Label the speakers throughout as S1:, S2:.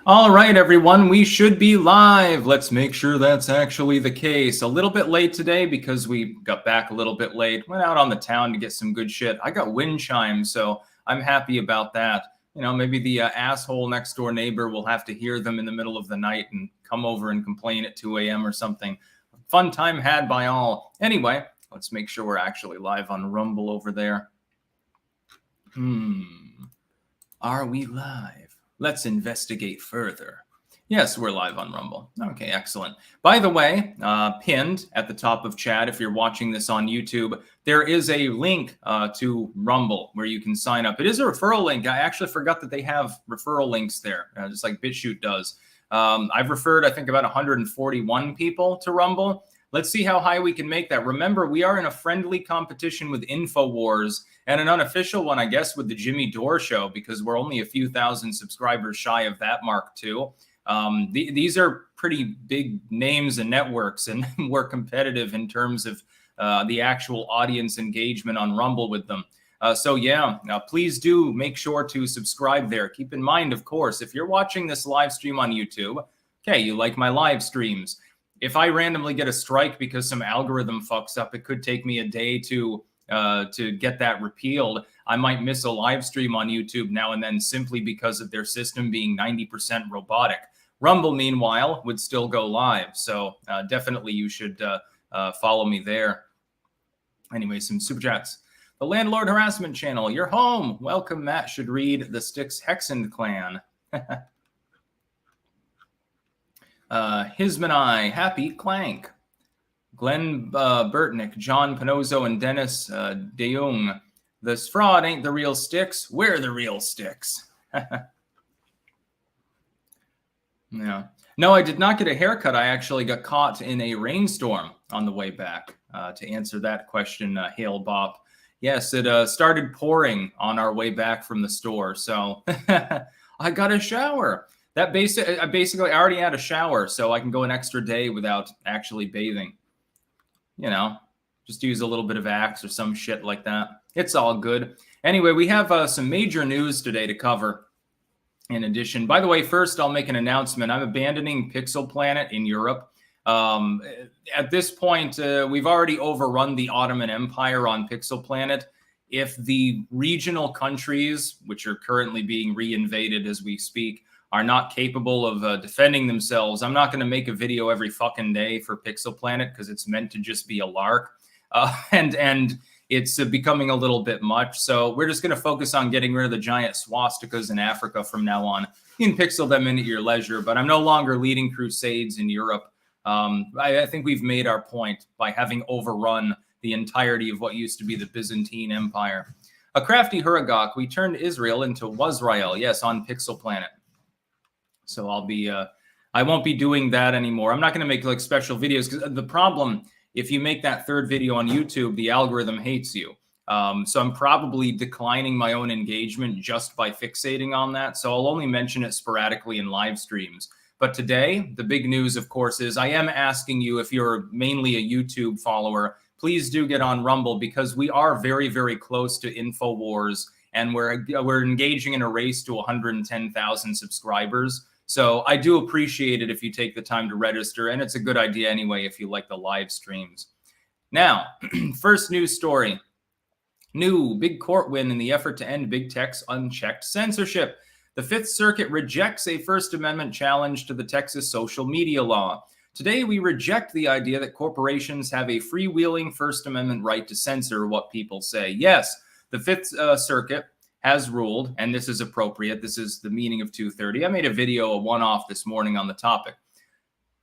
S1: All right, everyone, we should be live. Let's make sure that's actually the case. A little bit late today because we got back a little bit late. Went out on the town to get some good shit. I got wind chimes, so I'm happy about that. You know, maybe the asshole next door neighbor will have to hear them in the middle of the night and come over and complain at 2 a.m. or something. Fun time had by all. Anyway, let's make sure we're actually live on Rumble over there. Are we live? Let's investigate further. Yes, we're live on Rumble. Okay, excellent. By the way, pinned at the top of chat, if you're watching this on YouTube, there is a link to Rumble where you can sign up. It is a referral link. I actually forgot that they have referral links there, just like BitChute does. I've referred, I think, about 141 people to Rumble. Let's see how high we can make that. Remember, we are in a friendly competition with InfoWars and an unofficial one, I guess, with the Jimmy Dore Show, because we're only a few thousand subscribers shy of that mark, too. These are pretty big names and networks, and we're competitive in terms of the actual audience engagement on Rumble with them. So, yeah, please do make sure to subscribe there. Keep in mind, of course, if you're watching this live stream on YouTube, okay, you like my live streams. If I randomly get a strike because some algorithm fucks up, it could take me a day to get that repealed. I might miss a live stream on YouTube now and then simply because of their system being 90% robotic. Rumble, meanwhile, would still go live. So definitely you should follow me there. Anyway, some super chats. The Landlord Harassment Channel, you're home. Welcome, Matt should read the Styx Hexen Clan. Hismanai, Happy Clank, Glenn Burtnick, John Panozzo, and Dennis DeJong. This fraud ain't the real Styx. We're the real Styx. Yeah. No, I did not get a haircut. I actually got caught in a rainstorm on the way back. To answer that question, Hail Bob. Yes, it started pouring on our way back from the store. So I got a shower. That basically, I already had a shower, so I can go an extra day without actually bathing. You know, just use a little bit of Axe or some shit like that. It's all good. Anyway, we have some major news today to cover. In addition, by the way, first I'll make an announcement. I'm abandoning Pixel Planet in Europe. At this point, we've already overrun the Ottoman Empire on Pixel Planet. If the regional countries, which are currently being reinvaded as we speak, are not capable of defending themselves, I'm not going to make a video every fucking day for Pixel Planet because it's meant to just be a lark. And it's becoming a little bit much. So we're just going to focus on getting rid of the giant swastikas in Africa from now on. You can pixel them in at your leisure, but I'm no longer leading crusades in Europe. I think we've made our point by having overrun the entirety of what used to be the Byzantine Empire. A crafty Huragok, we turned Israel into Wazrael, yes, on Pixel Planet. So I won't be doing that anymore. I'm not going to make like special videos because the problem, if you make that third video on YouTube, the algorithm hates you. So I'm probably declining my own engagement just by fixating on that. So I'll only mention it sporadically in live streams. But today, the big news, of course, is I am asking you, if you're mainly a YouTube follower, please do get on Rumble because we are very, very close to InfoWars and we're engaging in a race to 110,000 subscribers. So I do appreciate it if you take the time to register, and it's a good idea anyway if you like the live streams. Now, first news story. New big court win in the effort to end big tech's unchecked censorship. The Fifth Circuit rejects a First Amendment challenge to the Texas social media law. Today, we reject the idea that corporations have a freewheeling First Amendment right to censor what people say. Yes, the Fifth Circuit has ruled, and this is appropriate. This is the meaning of 230. I made a video, a one-off this morning on the topic.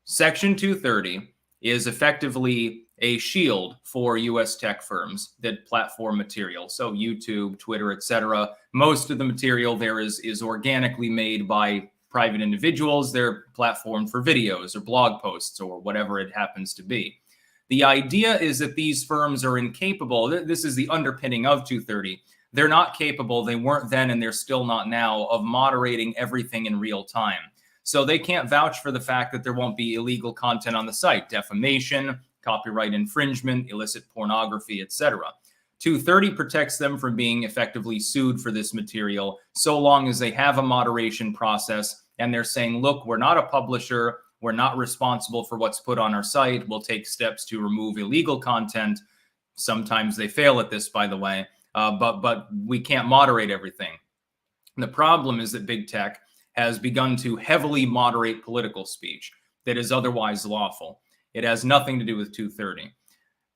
S1: Section 230 is effectively a shield for U.S. tech firms that platform material. So YouTube, Twitter, etc. Most of the material there is organically made by private individuals. They're platformed for videos or blog posts or whatever it happens to be. The idea is that these firms are incapable. This is the underpinning of 230. They're not capable, they weren't then and they're still not now, of moderating everything in real time. So they can't vouch for the fact that there won't be illegal content on the site, defamation, copyright infringement, illicit pornography, etc. 230 protects them from being effectively sued for this material so long as they have a moderation process and they're saying, look, we're not a publisher. We're not responsible for what's put on our site. We'll take steps to remove illegal content. Sometimes they fail at this, by the way, but we can't moderate everything. And the problem is that big tech has begun to heavily moderate political speech that is otherwise lawful. It has nothing to do with 230.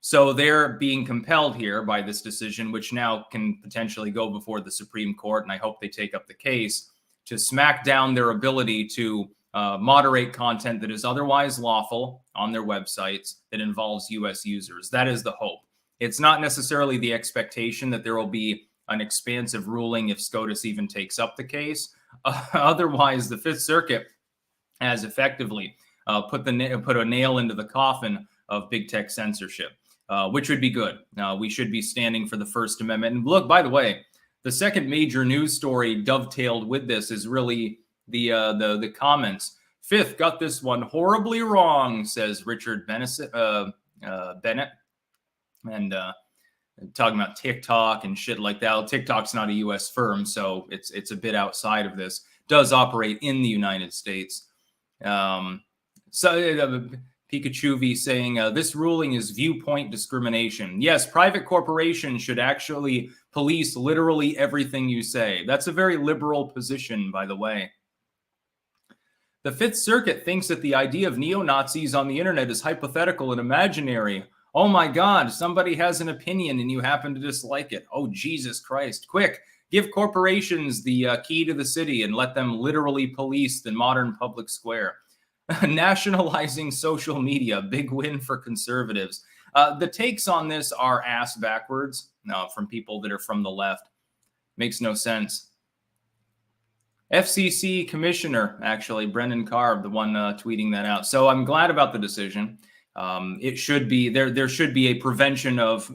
S1: So they're being compelled here by this decision, which now can potentially go before the Supreme Court, and I hope they take up the case, to smack down their ability to moderate content that is otherwise lawful on their websites that involves U.S. users. That is the hope. It's not necessarily the expectation that there will be an expansive ruling if SCOTUS even takes up the case. Otherwise, the Fifth Circuit has effectively put a nail into the coffin of big tech censorship, which would be good. We should be standing for the First Amendment. And look, by the way, the second major news story dovetailed with this is really the comments. Fifth got this one horribly wrong, says Richard Bennett, and talking about TikTok and shit like that. Well, TikTok's not a U.S. firm, so it's a bit outside of this. Does operate in the United States. Pikachu V saying, this ruling is viewpoint discrimination. Yes, private corporations should actually police literally everything you say. That's a very liberal position, by the way. The Fifth Circuit thinks that the idea of neo-Nazis on the internet is hypothetical and imaginary. Oh my God, somebody has an opinion and you happen to dislike it. Oh, Jesus Christ. Quick, give corporations the key to the city and let them literally police the modern public square. Nationalizing social media, big win for conservatives. The takes on this are ass backwards from people that are from the left. Makes no sense. FCC commissioner, actually, Brendan Carr, the one tweeting that out. So I'm glad about the decision. It should be there should be a prevention of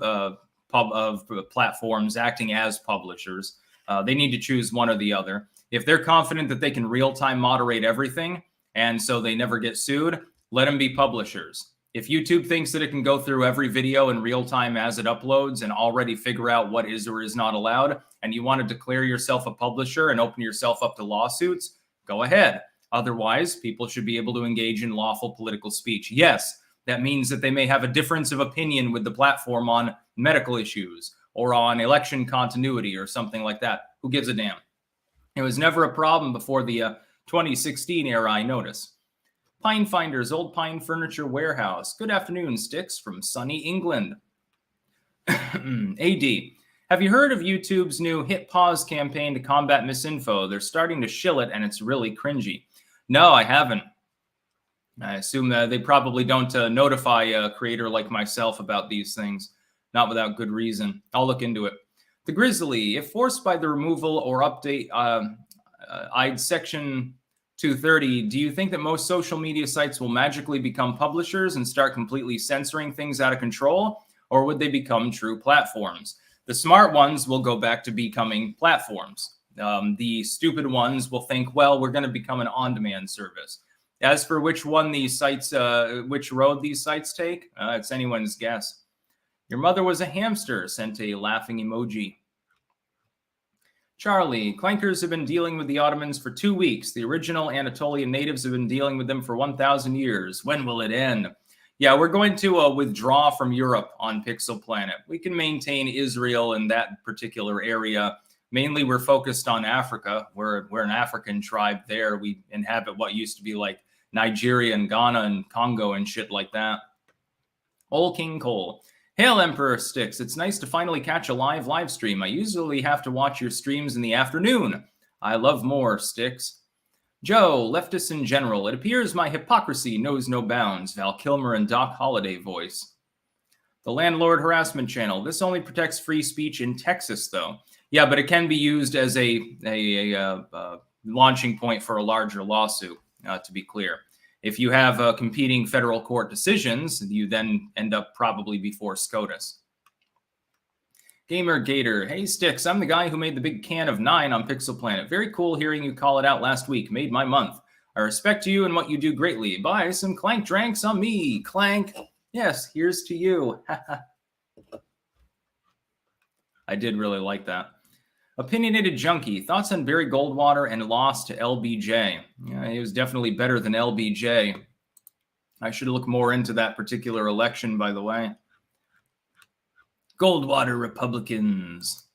S1: platforms acting as publishers. They need to choose one or the other. If they're confident that they can real-time moderate everything, and so they never get sued, let them be publishers. If YouTube thinks that it can go through every video in real time as it uploads and already figure out what is or is not allowed, and you want to declare yourself a publisher and open yourself up to lawsuits, go ahead. Otherwise, people should be able to engage in lawful political speech. Yes, that means that they may have a difference of opinion with the platform on medical issues or on election continuity or something like that. Who gives a damn? It was never a problem before the 2016 era, I notice. Pine Finders, Old Pine Furniture Warehouse. Good afternoon, Sticks from sunny England. AD, have you heard of YouTube's new Hit Pause campaign to combat misinfo? They're starting to shill it, and it's really cringy. No, I haven't. I assume that they probably don't notify a creator like myself about these things, not without good reason. I'll look into it. The Grizzly, if forced by the removal or update, I'd section 230, do you think that most social media sites will magically become publishers and start completely censoring things out of control? Or would they become true platforms? The smart ones will go back to becoming platforms. The stupid ones will think, well, we're going to become an on-demand service. As for which one these sites, which road these sites take, it's anyone's guess. Your mother was a hamster, sent a laughing emoji. Charlie, clankers have been dealing with the Ottomans for 2 weeks. The original Anatolian natives have been dealing with them for 1,000 years. When will it end? Yeah, we're going to withdraw from Europe on Pixel Planet. We can maintain Israel in that particular area. Mainly, we're focused on Africa. We're an African tribe there. We inhabit what used to be like Nigeria and Ghana and Congo and shit like that. Old King Cole. Hail, Emperor Sticks. It's nice to finally catch a live stream. I usually have to watch your streams in the afternoon. I love more, Sticks. Joe, leftists in general. It appears my hypocrisy knows no bounds. Val Kilmer and Doc Holliday voice. The Landlord Harassment Channel. This only protects free speech in Texas, though. Yeah, but it can be used as a launching point for a larger lawsuit, to be clear. If you have competing federal court decisions, you then end up probably before SCOTUS. Gamer Gator, hey Sticks, I'm the guy who made the big can of 9 on Pixel Planet. Very cool hearing you call it out last week. Made my month. I respect you and what you do greatly. Buy some Clank Dranks on me. Clank. Yes, here's to you. I did really like that. Opinionated Junkie, thoughts on Barry Goldwater and loss to LBJ? Yeah, he was definitely better than LBJ. I should look more into that particular election, by the way. Goldwater Republicans.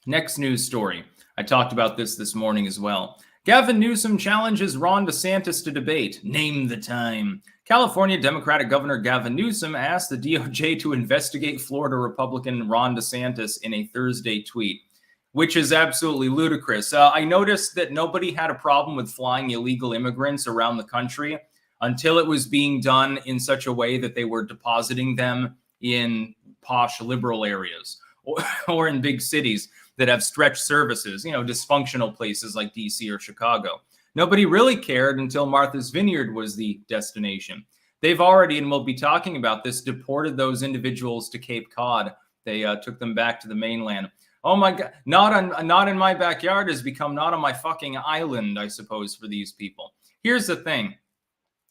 S1: Next news story. I talked about this morning as well. Gavin Newsom challenges Ron DeSantis to debate. Name the time. California Democratic Governor Gavin Newsom asked the DOJ to investigate Florida Republican Ron DeSantis in a Thursday tweet, which is absolutely ludicrous. I noticed that nobody had a problem with flying illegal immigrants around the country until it was being done in such a way that they were depositing them in posh liberal areas or in big cities that have stretched services, dysfunctional places like DC or Chicago. Nobody really cared until Martha's Vineyard was the destination. They've already, and we'll be talking about this, deported those individuals to Cape Cod. They took them back to the mainland. Oh my God, not in my backyard has become not on my fucking island, I suppose, for these people. Here's the thing.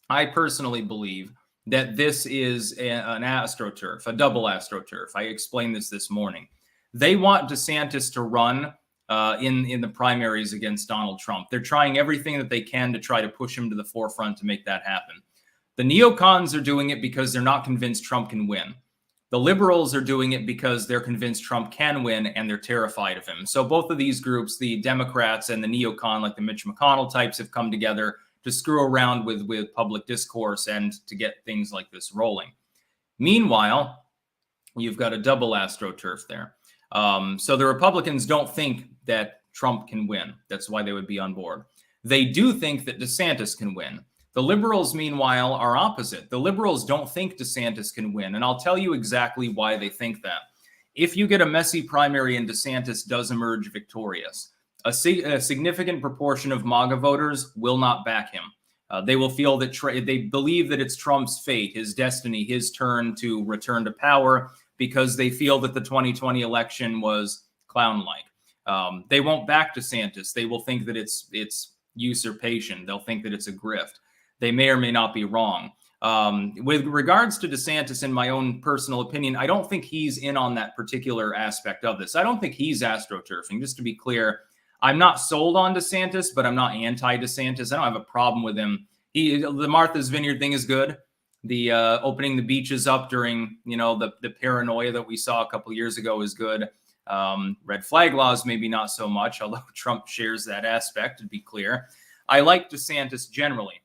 S1: I personally believe that this is an astroturf, a double astroturf. I explained this morning. They want DeSantis to run in the primaries against Donald Trump. They're trying everything that they can to try to push him to the forefront to make that happen. The neocons are doing it because they're not convinced Trump can win. The liberals are doing it because they're convinced Trump can win and they're terrified of him. So both of these groups, the Democrats and the neocon, like the Mitch McConnell types, have come together to screw around with public discourse and to get things like this rolling. Meanwhile, you've got a double astroturf there. So the Republicans don't think that Trump can win. That's why they would be on board. They do think that DeSantis can win. The liberals, meanwhile, are opposite. The liberals don't think DeSantis can win. And I'll tell you exactly why they think that. If you get a messy primary and DeSantis does emerge victorious, a significant proportion of MAGA voters will not back him. They will feel that they believe that it's Trump's fate, his destiny, his turn to return to power, because they feel that the 2020 election was clown-like. They won't back DeSantis. They will think that it's usurpation. They'll think that it's a grift. They may or may not be wrong. With regards to DeSantis, in my own personal opinion, I don't think he's in on that particular aspect of this. I don't think he's astroturfing. Just to be clear, I'm not sold on DeSantis, but I'm not anti-DeSantis. I don't have a problem with him. The Martha's Vineyard thing is good. The opening the beaches up during, the paranoia that we saw a couple of years ago is good. Red flag laws, maybe not so much, although Trump shares that aspect, to be clear. I like DeSantis generally,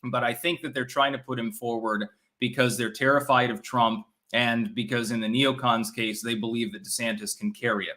S1: but I think that they're trying to put him forward because they're terrified of Trump and because in the neocons case, they believe that DeSantis can carry it.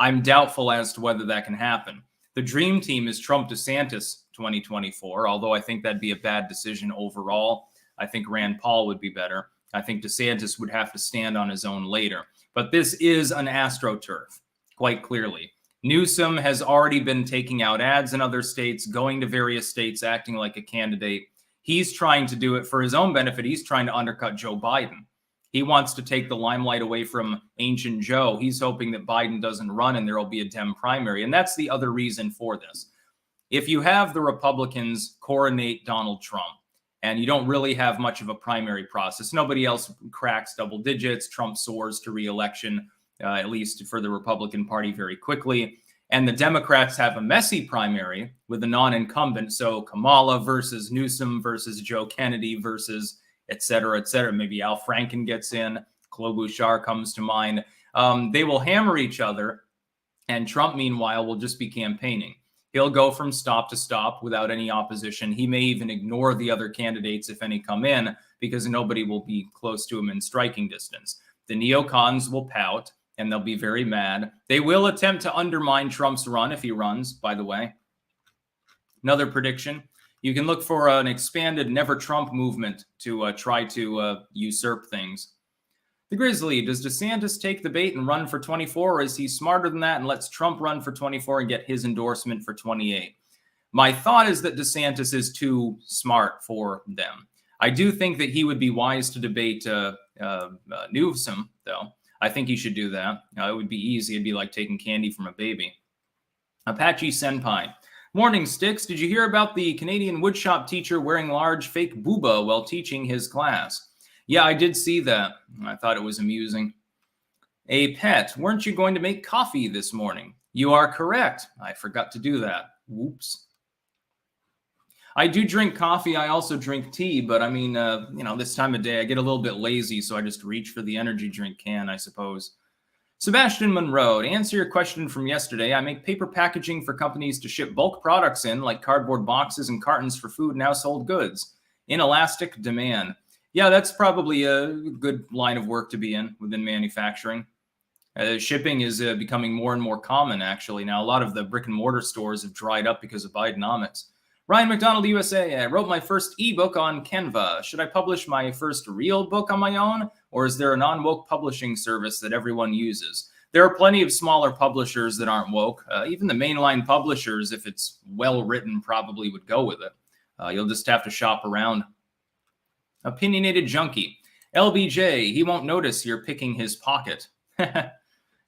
S1: I'm doubtful as to whether that can happen. The dream team is Trump DeSantis 2024, although I think that'd be a bad decision overall. I think Rand Paul would be better. I think DeSantis would have to stand on his own later. But this is an astroturf, quite clearly. Newsom has already been taking out ads in other states, going to various states, acting like a candidate. He's trying to do it for his own benefit. He's trying to undercut Joe Biden. He wants to take the limelight away from Ancient Joe. He's hoping that Biden doesn't run and there will be a Dem primary. And that's the other reason for this. If you have the Republicans coronate Donald Trump and you don't really have much of a primary process, nobody else cracks double digits, Trump soars to re-election, at least for the Republican Party very quickly. And the Democrats have a messy primary with a non-incumbent. So Kamala versus Newsom versus Joe Kennedy versus et cetera, et cetera. Maybe Al Franken gets in. Klobuchar comes to mind. They will hammer each other. And Trump, meanwhile, will just be campaigning. He'll go from stop to stop without any opposition. He may even ignore the other candidates if any come in because nobody will be close to him in striking distance. The neocons will pout and they'll be very mad. They will attempt to undermine Trump's run if he runs, by the way. Another prediction. You can look for an expanded Never Trump movement to try to usurp things. The Grizzly, does DeSantis take the bait and run for 24, or is he smarter than that and lets Trump run for 24 and get his endorsement for 28? My thought is that DeSantis is too smart for them. I do think that he would be wise to debate Newsom, though. I think he should do that. It would be easy. It'd be like taking candy from a baby. Apache Senpai. Morning, Sticks. Did you hear about the Canadian woodshop teacher wearing large fake booba while teaching his class? Yeah, I did see that. I thought it was amusing. A pet, weren't you going to make coffee this morning? You are correct. I forgot to do that. Whoops. I do drink coffee. I also drink tea, but I mean, this time of day, I get a little bit lazy, so I just reach for the energy drink can, I suppose. Sebastian Monroe, to answer your question from yesterday, I make paper packaging for companies to ship bulk products in, like cardboard boxes and cartons for food and household goods. Inelastic demand. Yeah, that's probably a good line of work to be in within manufacturing. Shipping is becoming more and more common, actually. Now, a lot of the brick and mortar stores have dried up because of Bidenomics. Ryan McDonald, USA. I wrote my first ebook on Canva. Should I publish my first real book on my own, or is there a non-woke publishing service that everyone uses? There are plenty of smaller publishers that aren't woke. Even the mainline publishers, if it's well written, probably would go with it. You'll just have to shop around. Opinionated Junkie. LBJ, he won't notice you're picking his pocket.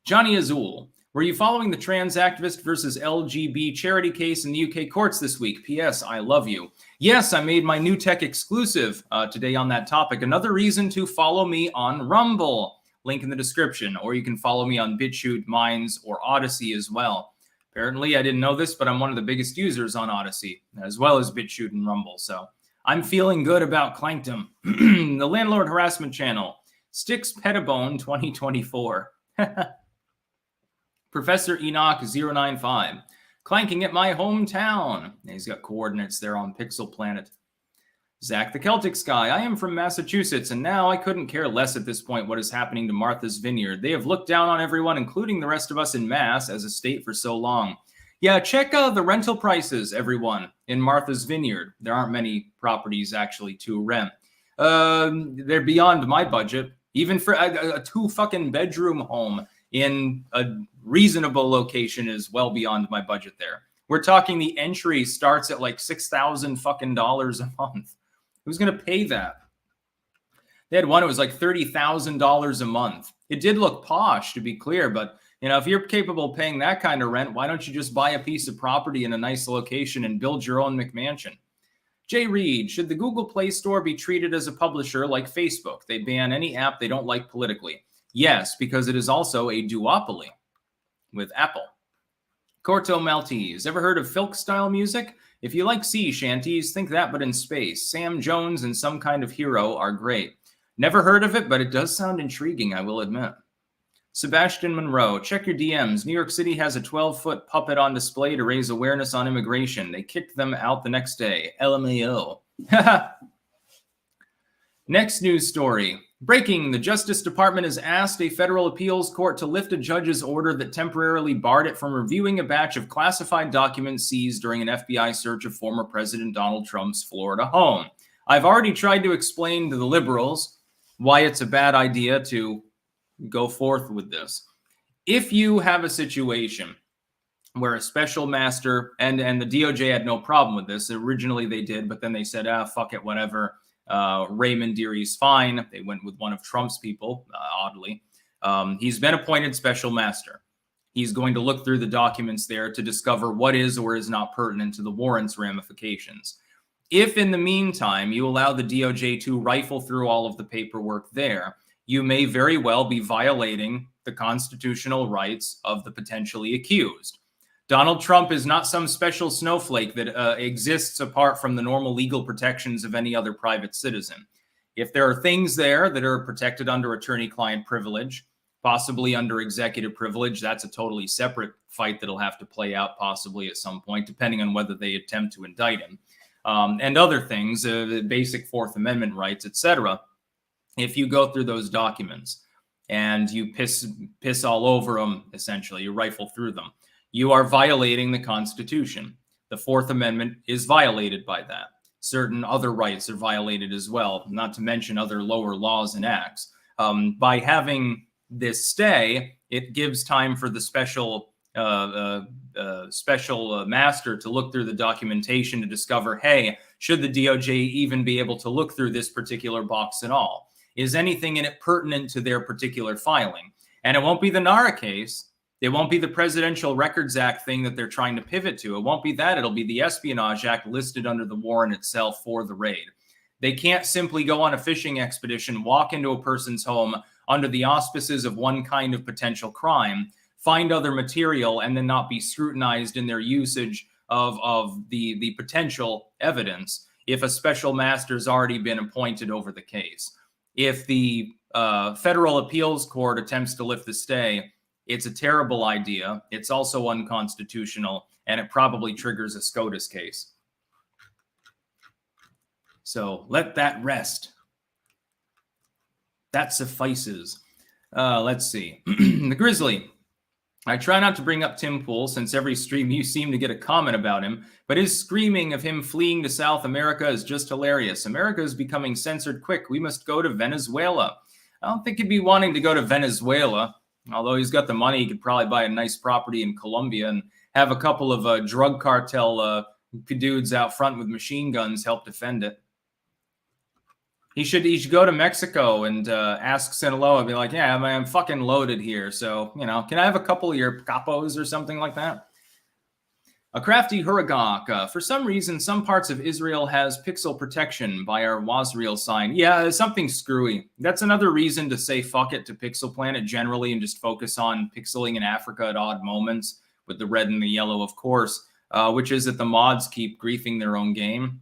S1: Johnny Azul. Were you following the trans activist versus LGB charity case in the UK courts this week? P.S. I love you. Yes, I made my new tech exclusive today on that topic. Another reason to follow me on Rumble. Link in the description. Or you can follow me on BitChute, Minds, or Odyssey as well. Apparently, I didn't know this, but I'm one of the biggest users on Odyssey, as well as BitChute and Rumble. So I'm feeling good about Clankdom. The Landlord Harassment Channel. Sticks Pettibone 2024. Professor Enoch 095, clanking at my hometown. He's got coordinates there on Pixel Planet. Zach the Celtic Sky, I am from Massachusetts, and now I couldn't care less at this point what is happening to Martha's Vineyard. They have looked down on everyone, including the rest of us in Mass, as a state for so long. Yeah, check out the rental prices, everyone, in Martha's Vineyard. There aren't many properties, actually, to rent. They're beyond my budget. Even for a two-fucking-bedroom home in a reasonable location is well beyond my budget there. We're talking the entry starts at like $6,000 fucking dollars a month. Who's going to pay that? They had one, it was like $30,000 a month. It did look posh, to be clear, but if you're capable of paying that kind of rent, why don't you just buy a piece of property in a nice location and build your own McMansion? Jay Reed, should the Google Play Store be treated as a publisher like Facebook? They ban any app they don't like politically. Yes, because it is also a duopoly with Apple. Corto Maltese, ever heard of Filk-style music? If you like sea shanties, think that but in space. Sam Jones and Some Kind of Hero are great. Never heard of it, but it does sound intriguing, I will admit. Sebastian Monroe, check your DMs. New York City has a 12-foot puppet on display to raise awareness on immigration. They kicked them out the next day. LMAO. Next news story. Breaking, the Justice Department has asked a federal appeals court to lift a judge's order that temporarily barred it from reviewing a batch of classified documents seized during an FBI search of former President Donald Trump's Florida home. I've already tried to explain to the liberals why it's a bad idea to go forth with this. If you have a situation where a special master, and the DOJ had no problem with this. Originally they did, but then they said, fuck it, whatever. Raymond Deary's fine. They went with one of Trump's people, oddly. He's been appointed special master. He's going to look through the documents there to discover what is or is not pertinent to the warrant's ramifications. If in the meantime you allow the DOJ to rifle through all of the paperwork there, you may very well be violating the constitutional rights of the potentially accused. Donald Trump is not some special snowflake that exists apart from the normal legal protections of any other private citizen. If there are things there that are protected under attorney-client privilege, possibly under executive privilege, that's a totally separate fight that'll have to play out possibly at some point, depending on whether they attempt to indict him. And other things, basic Fourth Amendment rights, etc. If you go through those documents and you piss all over them, essentially, you rifle through them, you are violating the Constitution. The Fourth Amendment is violated by that. Certain other rights are violated as well, not to mention other lower laws and acts. By having this stay, it gives time for the special master to look through the documentation to discover, hey, should the DOJ even be able to look through this particular box at all? Is anything in it pertinent to their particular filing? And it won't be the NARA case. It won't be the Presidential Records Act thing that they're trying to pivot to. It won't be that. It'll be the Espionage Act listed under the warrant itself for the raid. They can't simply go on a fishing expedition, walk into a person's home under the auspices of one kind of potential crime, find other material and then not be scrutinized in their usage of the potential evidence if a special master's already been appointed over the case. If the federal appeals court attempts to lift the stay, it's a terrible idea. It's also unconstitutional, and it probably triggers a SCOTUS case. So let that rest. That suffices. Let's see. The Grizzly. I try not to bring up Tim Pool since every stream you seem to get a comment about him, but his screaming of him fleeing to South America is just hilarious. America is becoming censored quick. We must go to Venezuela. I don't think he'd be wanting to go to Venezuela. Although he's got the money, he could probably buy a nice property in Colombia and have a couple of drug cartel dudes out front with machine guns help defend it. He should go to Mexico and ask Sinaloa, be like, yeah, I'm fucking loaded here. So, can I have a couple of your capos or something like that? A crafty Huragok. For some reason, some parts of Israel has pixel protection by our Wasreal sign. Yeah, something screwy. That's another reason to say fuck it to Pixel Planet generally and just focus on pixeling in Africa at odd moments with the red and the yellow, of course, which is that the mods keep griefing their own game.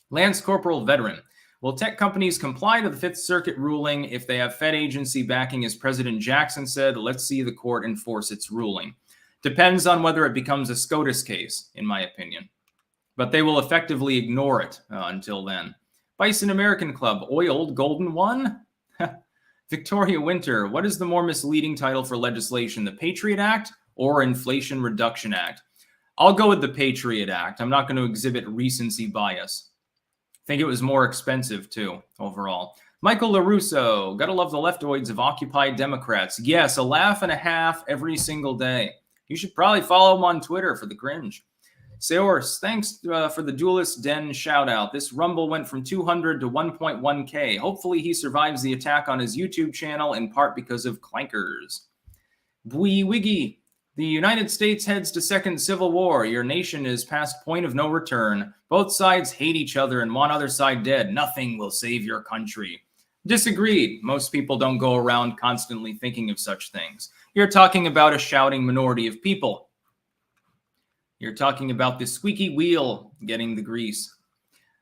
S1: Lance Corporal Veteran. Will tech companies comply to the Fifth Circuit ruling if they have Fed agency backing, as President Jackson said? Let's see the court enforce its ruling. Depends on whether it becomes a SCOTUS case, in my opinion. But they will effectively ignore it until then. Bison American Club, Oiled Golden One? Victoria Winter, what is the more misleading title for legislation, the Patriot Act or Inflation Reduction Act? I'll go with the Patriot Act. I'm not going to exhibit recency bias. I think it was more expensive, too, overall. Michael LaRusso, gotta love the leftoids of Occupy Democrats. Yes, a laugh and a half every single day. You should probably follow him on Twitter for the cringe. Seors, thanks for the Duelist Den shout-out. This Rumble went from 200 to 1.1K. Hopefully he survives the attack on his YouTube channel, in part because of clankers. Bwee Wiggy, the United States heads to second civil war. Your nation is past point of no return. Both sides hate each other and one other side dead. Nothing will save your country. Disagreed. Most people don't go around constantly thinking of such things. You're talking about a shouting minority of people. You're talking about the squeaky wheel getting the grease.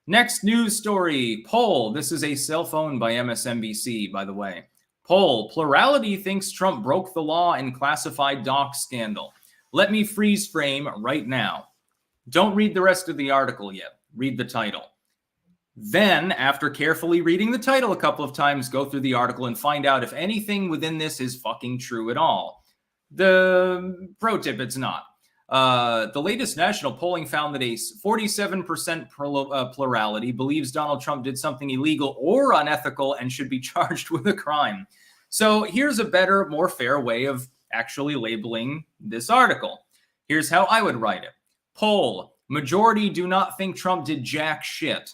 S1: Next news story. Poll. This is a cell phone by MSNBC, by the way. Poll. Plurality thinks Trump broke the law in classified docs scandal. Let me freeze frame right now. Don't read the rest of the article yet. Read the title. Then, after carefully reading the title a couple of times, go through the article and find out if anything within this is fucking true at all. The pro tip, it's not. The latest national polling found that a 47% plurality believes Donald Trump did something illegal or unethical and should be charged with a crime. So here's a better, more fair way of actually labeling this article. Here's how I would write it. Poll. Majority do not think Trump did jack shit.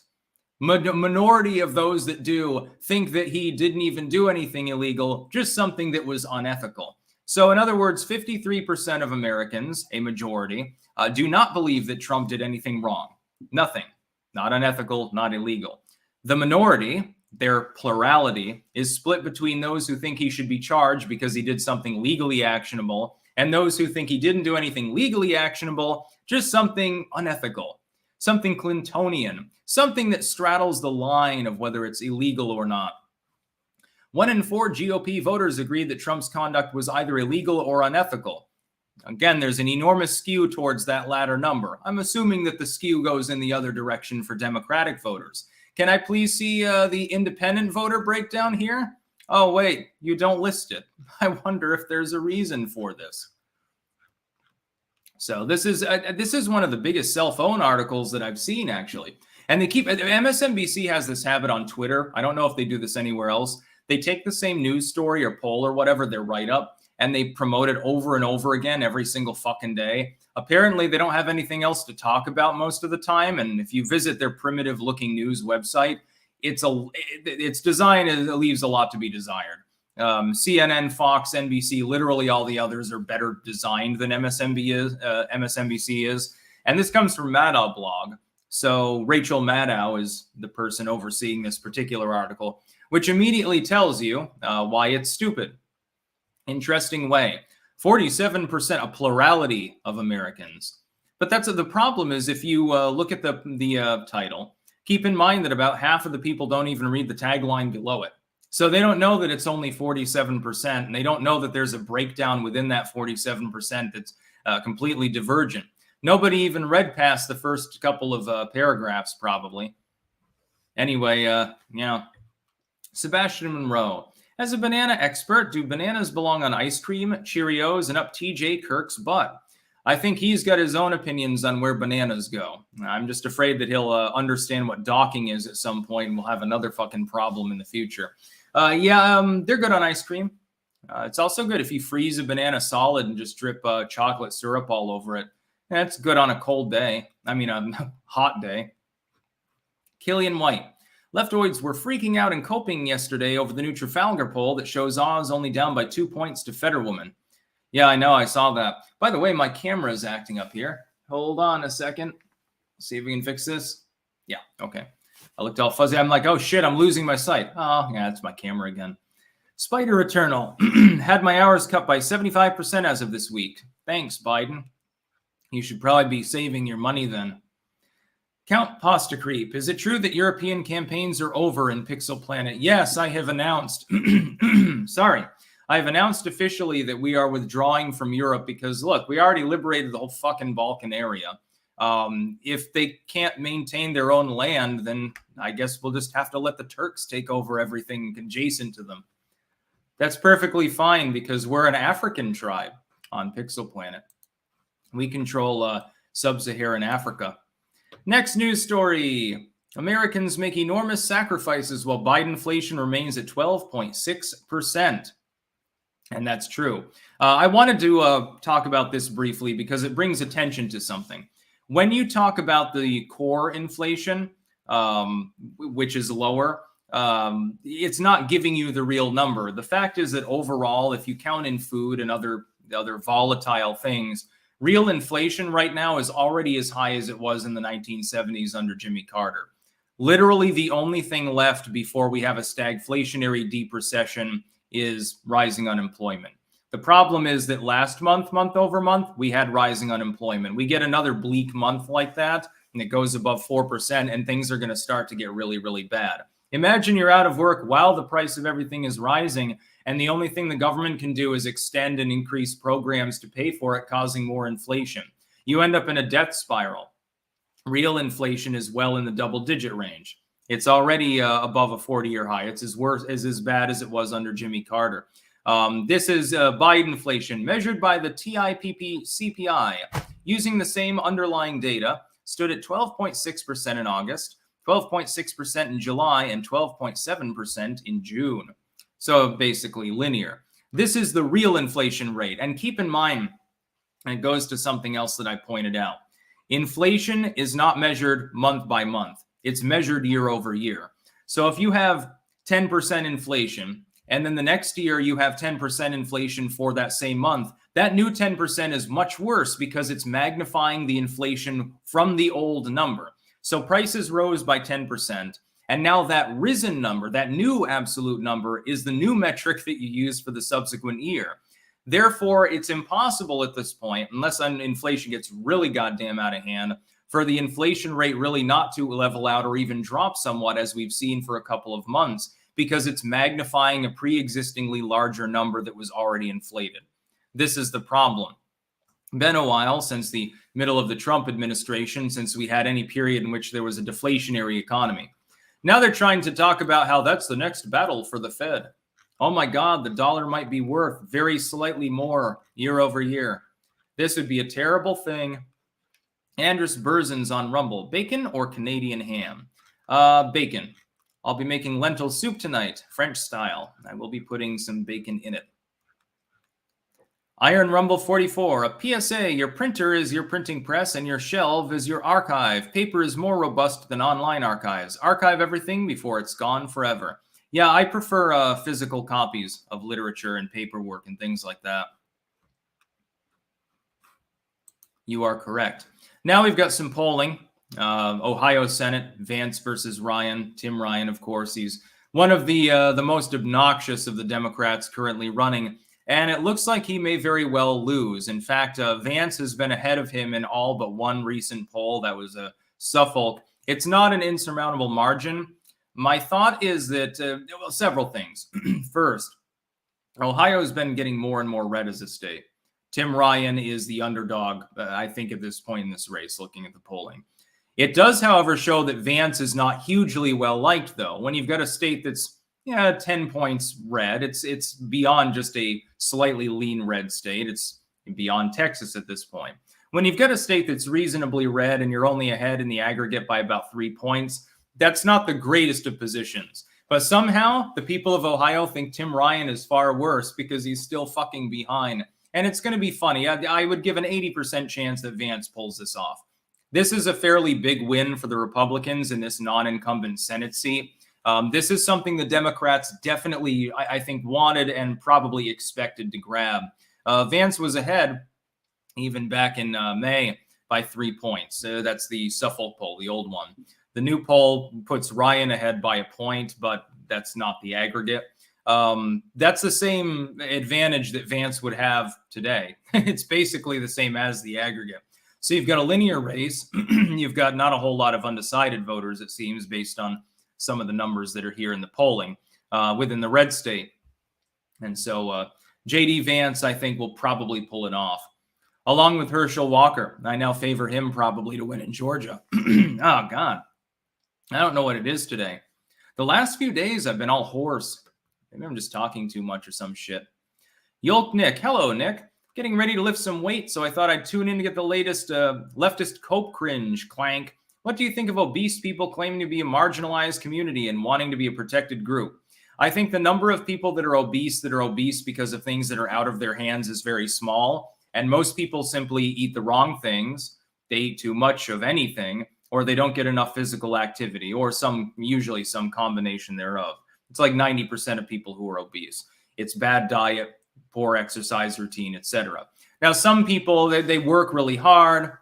S1: Minority of those that do think that he didn't even do anything illegal, just something that was unethical. So in other words, 53% of Americans, a majority, do not believe that Trump did anything wrong. Nothing. Not unethical, not illegal. The minority, their plurality, is split between those who think he should be charged because he did something legally actionable and those who think he didn't do anything legally actionable, just something unethical, something Clintonian, something that straddles the line of whether it's illegal or not. 1 in 4 GOP voters agreed that Trump's conduct was either illegal or unethical. Again, there's an enormous skew towards that latter number. I'm assuming that the skew goes in the other direction for Democratic voters. Can I please see the independent voter breakdown here? Oh, wait, you don't list it. I wonder if there's a reason for this. So this is one of the biggest cell phone articles that I've seen, actually. And MSNBC has this habit on Twitter. I don't know if they do this anywhere else. They take the same news story or poll or whatever, their write-up, and they promote it over and over again every single fucking day. Apparently, they don't have anything else to talk about most of the time. And if you visit their primitive-looking news website, its design leaves a lot to be desired. CNN, Fox, NBC, literally all the others are better designed than MSNBC is. And this comes from Maddow blog. So Rachel Maddow is the person overseeing this particular article, which immediately tells you why it's stupid. Interesting way. 47%, a plurality of Americans. But that's the problem is if you look at the title, keep in mind that about half of the people don't even read the tagline below it. So they don't know that it's only 47%, and they don't know that there's a breakdown within that 47% that's completely divergent. Nobody even read past the first couple of paragraphs, probably. Anyway, yeah. Sebastian Monroe. As a banana expert, do bananas belong on ice cream, Cheerios, and up TJ Kirk's butt? I think he's got his own opinions on where bananas go. I'm just afraid that he'll understand what docking is at some point, and we'll have another fucking problem in the future. They're good on ice cream. It's also good if you freeze a banana solid and just drip chocolate syrup all over it. That's good on a cold day. I mean, a hot day. Killian White. Leftoids were freaking out and coping yesterday over the new Trafalgar poll that shows Oz only down by 2 points to Fetterwoman. Yeah, I know. I saw that. By the way, my camera is acting up here. Hold on a second. See if we can fix this. Yeah, okay. I looked all fuzzy. I'm like, oh shit, I'm losing my sight. Oh, yeah, it's my camera again. Spider Eternal. Had my hours cut by 75% as of this week. Thanks, Biden. You should probably be saving your money then. Count Pasta Creep. Is it true that European campaigns are over in Pixel Planet? Yes, I have announced. Sorry. I have announced officially that we are withdrawing from Europe because, look, we already liberated the whole fucking Balkan area. If they can't maintain their own land, then I guess we'll just have to let the Turks take over everything adjacent to them. That's perfectly fine because we're an African tribe on Pixel Planet. We control sub-Saharan Africa. Next news story. Americans make enormous sacrifices while Biden inflation remains at 12.6%. And that's true. I wanted to talk about this briefly because it brings attention to something. When you talk about the core inflation, which is lower, it's not giving you the real number. The fact is that overall, if you count in food and other volatile things, real inflation right now is already as high as it was in the 1970s under Jimmy Carter. Literally the only thing left before we have a stagflationary deep recession is rising unemployment. The problem is that last month, month over month, we had rising unemployment. We get another bleak month like that, and it goes above 4%, and things are going to start to get really, really bad. Imagine you're out of work while the price of everything is rising, and the only thing the government can do is extend and increase programs to pay for it, causing more inflation. You end up in a death spiral. Real inflation is well in the double-digit range. It's already above a 40-year high. It's as bad as it was under Jimmy Carter. This is Biden inflation measured by the TIPP CPI. Using the same underlying data, stood at 12.6% in August, 12.6% in July, and 12.7% in June. So basically linear. This is the real inflation rate. And keep in mind, and it goes to something else that I pointed out. Inflation is not measured month by month. It's measured year over year. So if you have 10% inflation, and then the next year you have 10% inflation for that same month, that new 10% is much worse because it's magnifying the inflation from the old number. So prices rose by 10%. And now that risen number, that new absolute number, is the new metric that you use for the subsequent year. Therefore, it's impossible at this point, unless inflation gets really goddamn out of hand, for the inflation rate really not to level out or even drop somewhat, as we've seen for a couple of months, because it's magnifying a pre-existingly larger number that was already inflated. This is the problem. Been a while since the middle of the Trump administration, since we had any period in which there was a deflationary economy. Now they're trying to talk about how that's the next battle for the Fed. Oh my God, the dollar might be worth very slightly more year over year. This would be a terrible thing. Andrus Berzin's on Rumble. Bacon or Canadian ham? Bacon. I'll be making lentil soup tonight, French style. I will be putting some bacon in it. Iron Rumble 44, a PSA, your printer is your printing press and your shelf is your archive. Paper is more robust than online archives. Archive everything before it's gone forever. Yeah, I prefer physical copies of literature and paperwork and things like that. You are correct. Now we've got some polling. Ohio Senate, Vance versus Ryan. Tim Ryan, of course. He's one of the most obnoxious of the Democrats currently running. And it looks like he may very well lose. In fact, Vance has been ahead of him in all but one recent poll. That was Suffolk. It's not an insurmountable margin. My thought is that, well, several things. First, Ohio's been getting more and more red as a state. Tim Ryan is the underdog, I think, at this point in this race, looking at the polling. It does, however, show that Vance is not hugely well liked, though. When you've got a state that's 10 points red, it's beyond just a slightly lean red state. It's beyond Texas at this point. When you've got a state that's reasonably red and you're only ahead in the aggregate by about 3 points, that's not the greatest of positions. But somehow the people of Ohio think Tim Ryan is far worse because he's still fucking behind. And it's going to be funny. I would give an 80% chance that Vance pulls this off. This is a fairly big win for the Republicans in this non-incumbent Senate seat. This is something the Democrats definitely, I think, wanted and probably expected to grab. Vance was ahead even back in May by 3 points. That's the Suffolk poll, the old one. The new poll puts Ryan ahead by a point, but that's not the aggregate. That's the same advantage that Vance would have today. It's basically the same as the aggregate. So you've got a linear race. You've got not a whole lot of undecided voters, it seems, based on some of the numbers that are here in the polling within the red state. And so J.D. Vance, I think, will probably pull it off. Along with Herschel Walker. I now favor him probably to win in Georgia. Oh, God. I don't know what it is today. The last few days, I've been all hoarse. Maybe I'm just talking too much or some shit. Yolk Nick. Hello, Nick. Getting ready to lift some weight, so I thought I'd tune in to get the latest leftist cope cringe. Clank. What do you think of obese people claiming to be a marginalized community and wanting to be a protected group? I think the number of people that are obese because of things that are out of their hands is very small. And most people simply eat the wrong things. They eat too much of anything, or they don't get enough physical activity, or usually some combination thereof. It's like 90% of people who are obese. It's bad diet, poor exercise routine, etc. Now, some people, they work really hard.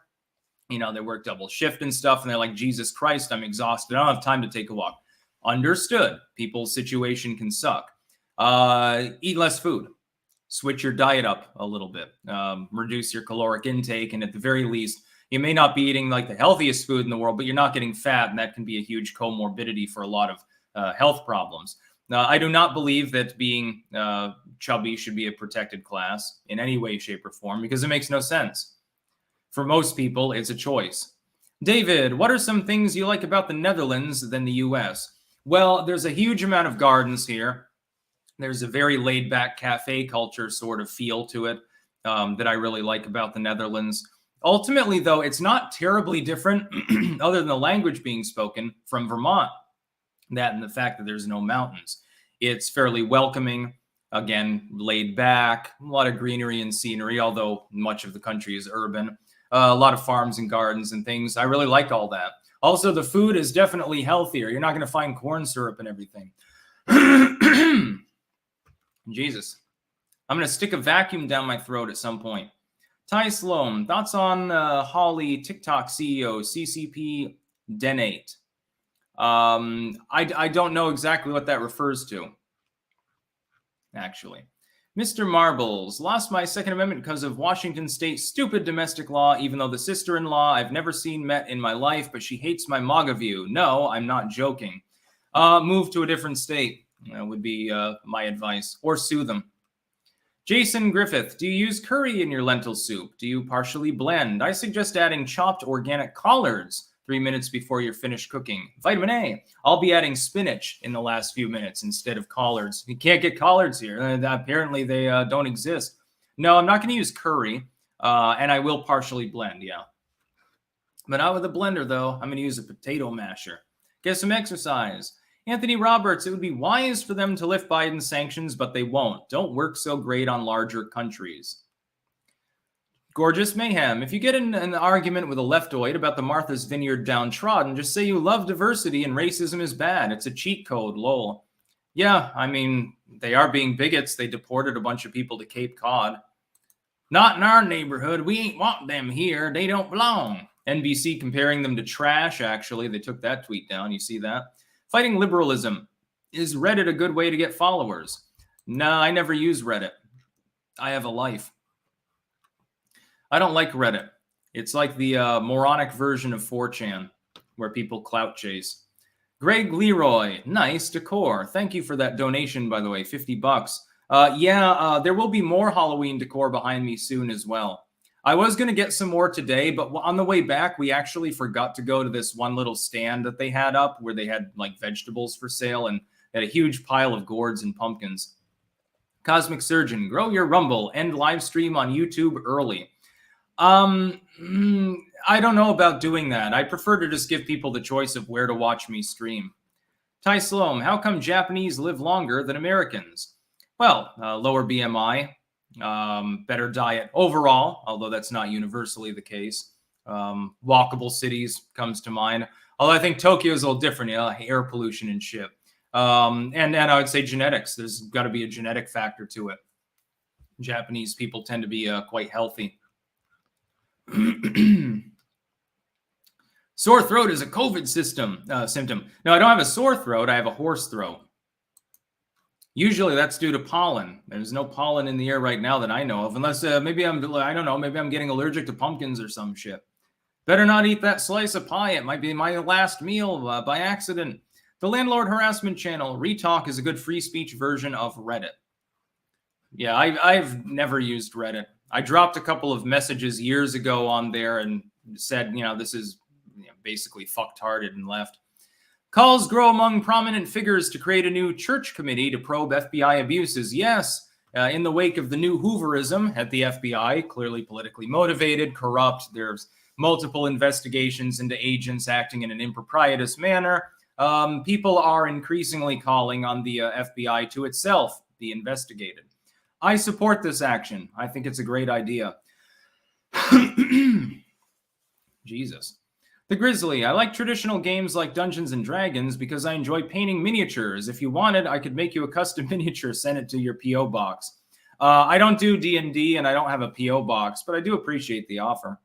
S1: They work double shift and stuff, and they're like, Jesus Christ, I'm exhausted. I don't have time to take a walk. Understood. People's situation can suck. Eat less food. Switch your diet up a little bit. Reduce your caloric intake, and at the very least, you may not be eating like the healthiest food in the world, but you're not getting fat, and that can be a huge comorbidity for a lot of health problems. Now, I do not believe that being chubby should be a protected class in any way, shape, or form, because it makes no sense. For most people, it's a choice. David, what are some things you like about the Netherlands than the U.S.? Well, there's a huge amount of gardens here. There's a very laid-back cafe culture sort of feel to it that I really like about the Netherlands. Ultimately, though, it's not terribly different, other than the language being spoken, from Vermont. That and the fact that there's no mountains. It's fairly welcoming, again, laid back, a lot of greenery and scenery, although much of the country is urban. A lot of farms and gardens and things. I really like all that. Also, the food is definitely healthier. You're not going to find corn syrup and everything. Jesus. I'm going to stick a vacuum down my throat at some point. Ty Sloan, thoughts on Holly, TikTok CEO, CCP Denate? I don't know exactly what that refers to, actually. Mr. Marbles, lost my Second Amendment because of Washington State's stupid domestic law, even though the sister-in-law I've never seen met in my life, but she hates my MAGA view. No, I'm not joking. Move to a different state would be my advice, or sue them. Jason Griffith, do you use curry in your lentil soup? Do you partially blend? I suggest adding chopped organic collards 3 minutes before you're finished cooking. Vitamin A. I'll be adding spinach in the last few minutes instead of collards. You can't get collards here. Apparently, they don't exist. No, I'm not going to use curry, and I will partially blend, yeah. But not with a blender, though. I'm going to use a potato masher. Get some exercise. Anthony Roberts, it would be wise for them to lift Biden's sanctions, but they won't. Don't work so great on larger countries. Gorgeous Mayhem, if you get in an argument with a leftoid about the Martha's Vineyard downtrodden, just say you love diversity and racism is bad. It's a cheat code, lol. Yeah, I mean, they are being bigots. They deported a bunch of people to Cape Cod. Not in our neighborhood. We ain't want them here. They don't belong. NBC comparing them to trash, actually. They took that tweet down. You see that? Fighting liberalism. Is Reddit a good way to get followers? No, I never use Reddit. I have a life. I don't like Reddit. It's like the moronic version of 4chan, where people clout chase. Greg Leroy, nice decor. Thank you for that donation, by the way, $50. There will be more Halloween decor behind me soon as well. I was going to get some more today, but on the way back, we actually forgot to go to this one little stand that they had up where they had like vegetables for sale and had a huge pile of gourds and pumpkins. Cosmic Surgeon, grow your Rumble, end live stream on YouTube early. I don't know about doing that. I prefer to just give people the choice of where to watch me stream. Ty Sloan, how come Japanese live longer than Americans? Well, lower BMI, better diet overall, although that's not universally the case. Walkable cities comes to mind. Although I think Tokyo is a little different, air pollution and shit. And I would say genetics. There's got to be a genetic factor to it. Japanese people tend to be quite healthy. Sore throat is a COVID symptom. No, I don't have a sore throat. I have a hoarse throat. Usually that's due to pollen. There's no pollen in the air right now that I know of, unless maybe I'm getting allergic to pumpkins or some shit. Better not eat that slice of pie. It might be my last meal by accident. The Landlord Harassment Channel. Retalk is a good free speech version of Reddit. Yeah, I've never used Reddit. I dropped a couple of messages years ago on there and said, this is basically fucktarded and left. Calls grow among prominent figures to create a new church committee to probe FBI abuses. Yes, in the wake of the new Hooverism at the FBI, clearly politically motivated, corrupt. There's multiple investigations into agents acting in an improprietous manner. People are increasingly calling on the FBI to itself be investigated. I support this action. I think it's a great idea. Jesus. The Grizzly. I like traditional games like Dungeons and Dragons because I enjoy painting miniatures. If you wanted, I could make you a custom miniature, send it to your P.O. box. I don't do D&D and I don't have a P.O. box, but I do appreciate the offer.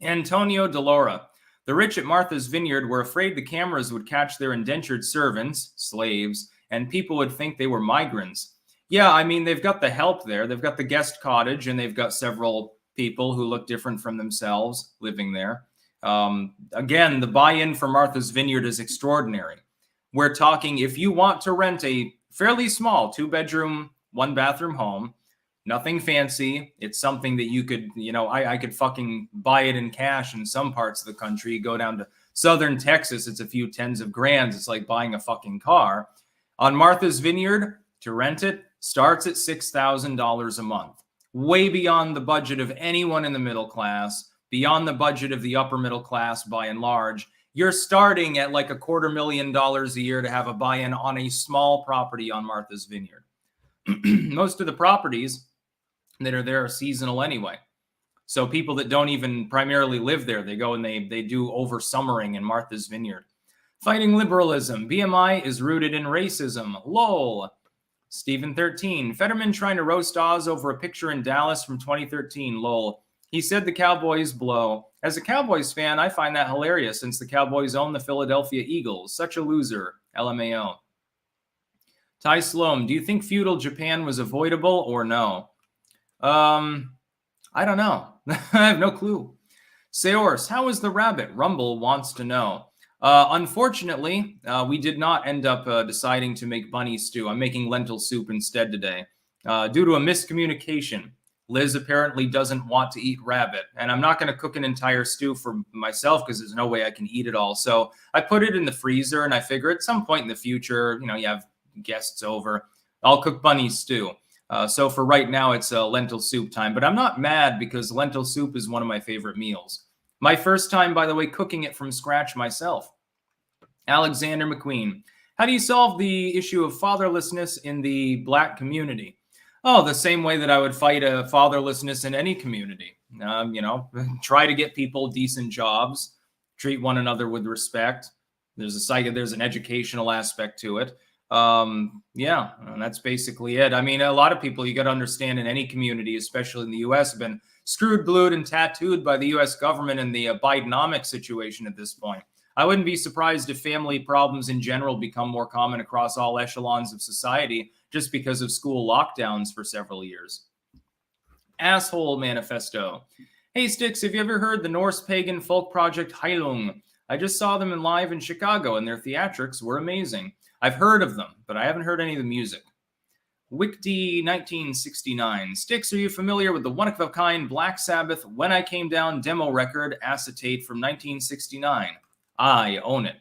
S1: Antonio Delora. The rich at Martha's Vineyard were afraid the cameras would catch their indentured servants, slaves, and people would think they were migrants. Yeah, I mean, they've got the help there. They've got the guest cottage, and they've got several people who look different from themselves living there. Again, the buy-in for Martha's Vineyard is extraordinary. We're talking, if you want to rent a fairly small 2-bedroom, 1-bathroom home, nothing fancy. It's something that you could, I could fucking buy it in cash in some parts of the country. Go down to southern Texas, it's a few tens of grands. It's like buying a fucking car. On Martha's Vineyard, to rent it, starts at $6,000 a month. Way beyond the budget of anyone in the middle class, beyond the budget of the upper middle class by and large. You're starting at like $250,000 a year to have a buy-in on a small property on Martha's Vineyard. Most of the properties that are there are seasonal anyway. So people that don't even primarily live there, they go and they do over summering in Martha's Vineyard. Fighting liberalism. BMI is rooted in racism. LOL. Stephen 13. Fetterman trying to roast Oz over a picture in Dallas from 2013. LOL. He said the Cowboys blow. As a Cowboys fan, I find that hilarious since the Cowboys own the Philadelphia Eagles. Such a loser. LMAO. Ty Sloan. Do you think feudal Japan was avoidable or no? I don't know. I have no clue. Seors. How is the rabbit? Rumble wants to know. Unfortunately, we did not end up deciding to make bunny stew. I'm making lentil soup instead today. Due to a miscommunication, Liz apparently doesn't want to eat rabbit. And I'm not going to cook an entire stew for myself because there's no way I can eat it all. So I put it in the freezer and I figure at some point in the future, you have guests over, I'll cook bunny stew. So for right now, it's lentil soup time. But I'm not mad because lentil soup is one of my favorite meals. My first time, by the way, cooking it from scratch myself. Alexander McQueen. How do you solve the issue of fatherlessness in the Black community? Oh, the same way that I would fight a fatherlessness in any community. Try to get people decent jobs, treat one another with respect. There's an educational aspect to it. And that's basically it. I mean, a lot of people, you got to understand, in any community, especially in the U.S., have been screwed, glued, and tattooed by the U.S. government and the Bidenomics situation at this point. I wouldn't be surprised if family problems in general become more common across all echelons of society just because of school lockdowns for several years. Asshole Manifesto. Hey, Sticks, have you ever heard the Norse pagan folk project Heilung? I just saw them live in Chicago, and their theatrics were amazing. I've heard of them, but I haven't heard any of the music. Wickdy 1969. Sticks, are you familiar with the one-of-a-kind Black Sabbath When I Came Down demo record acetate from 1969? I own it.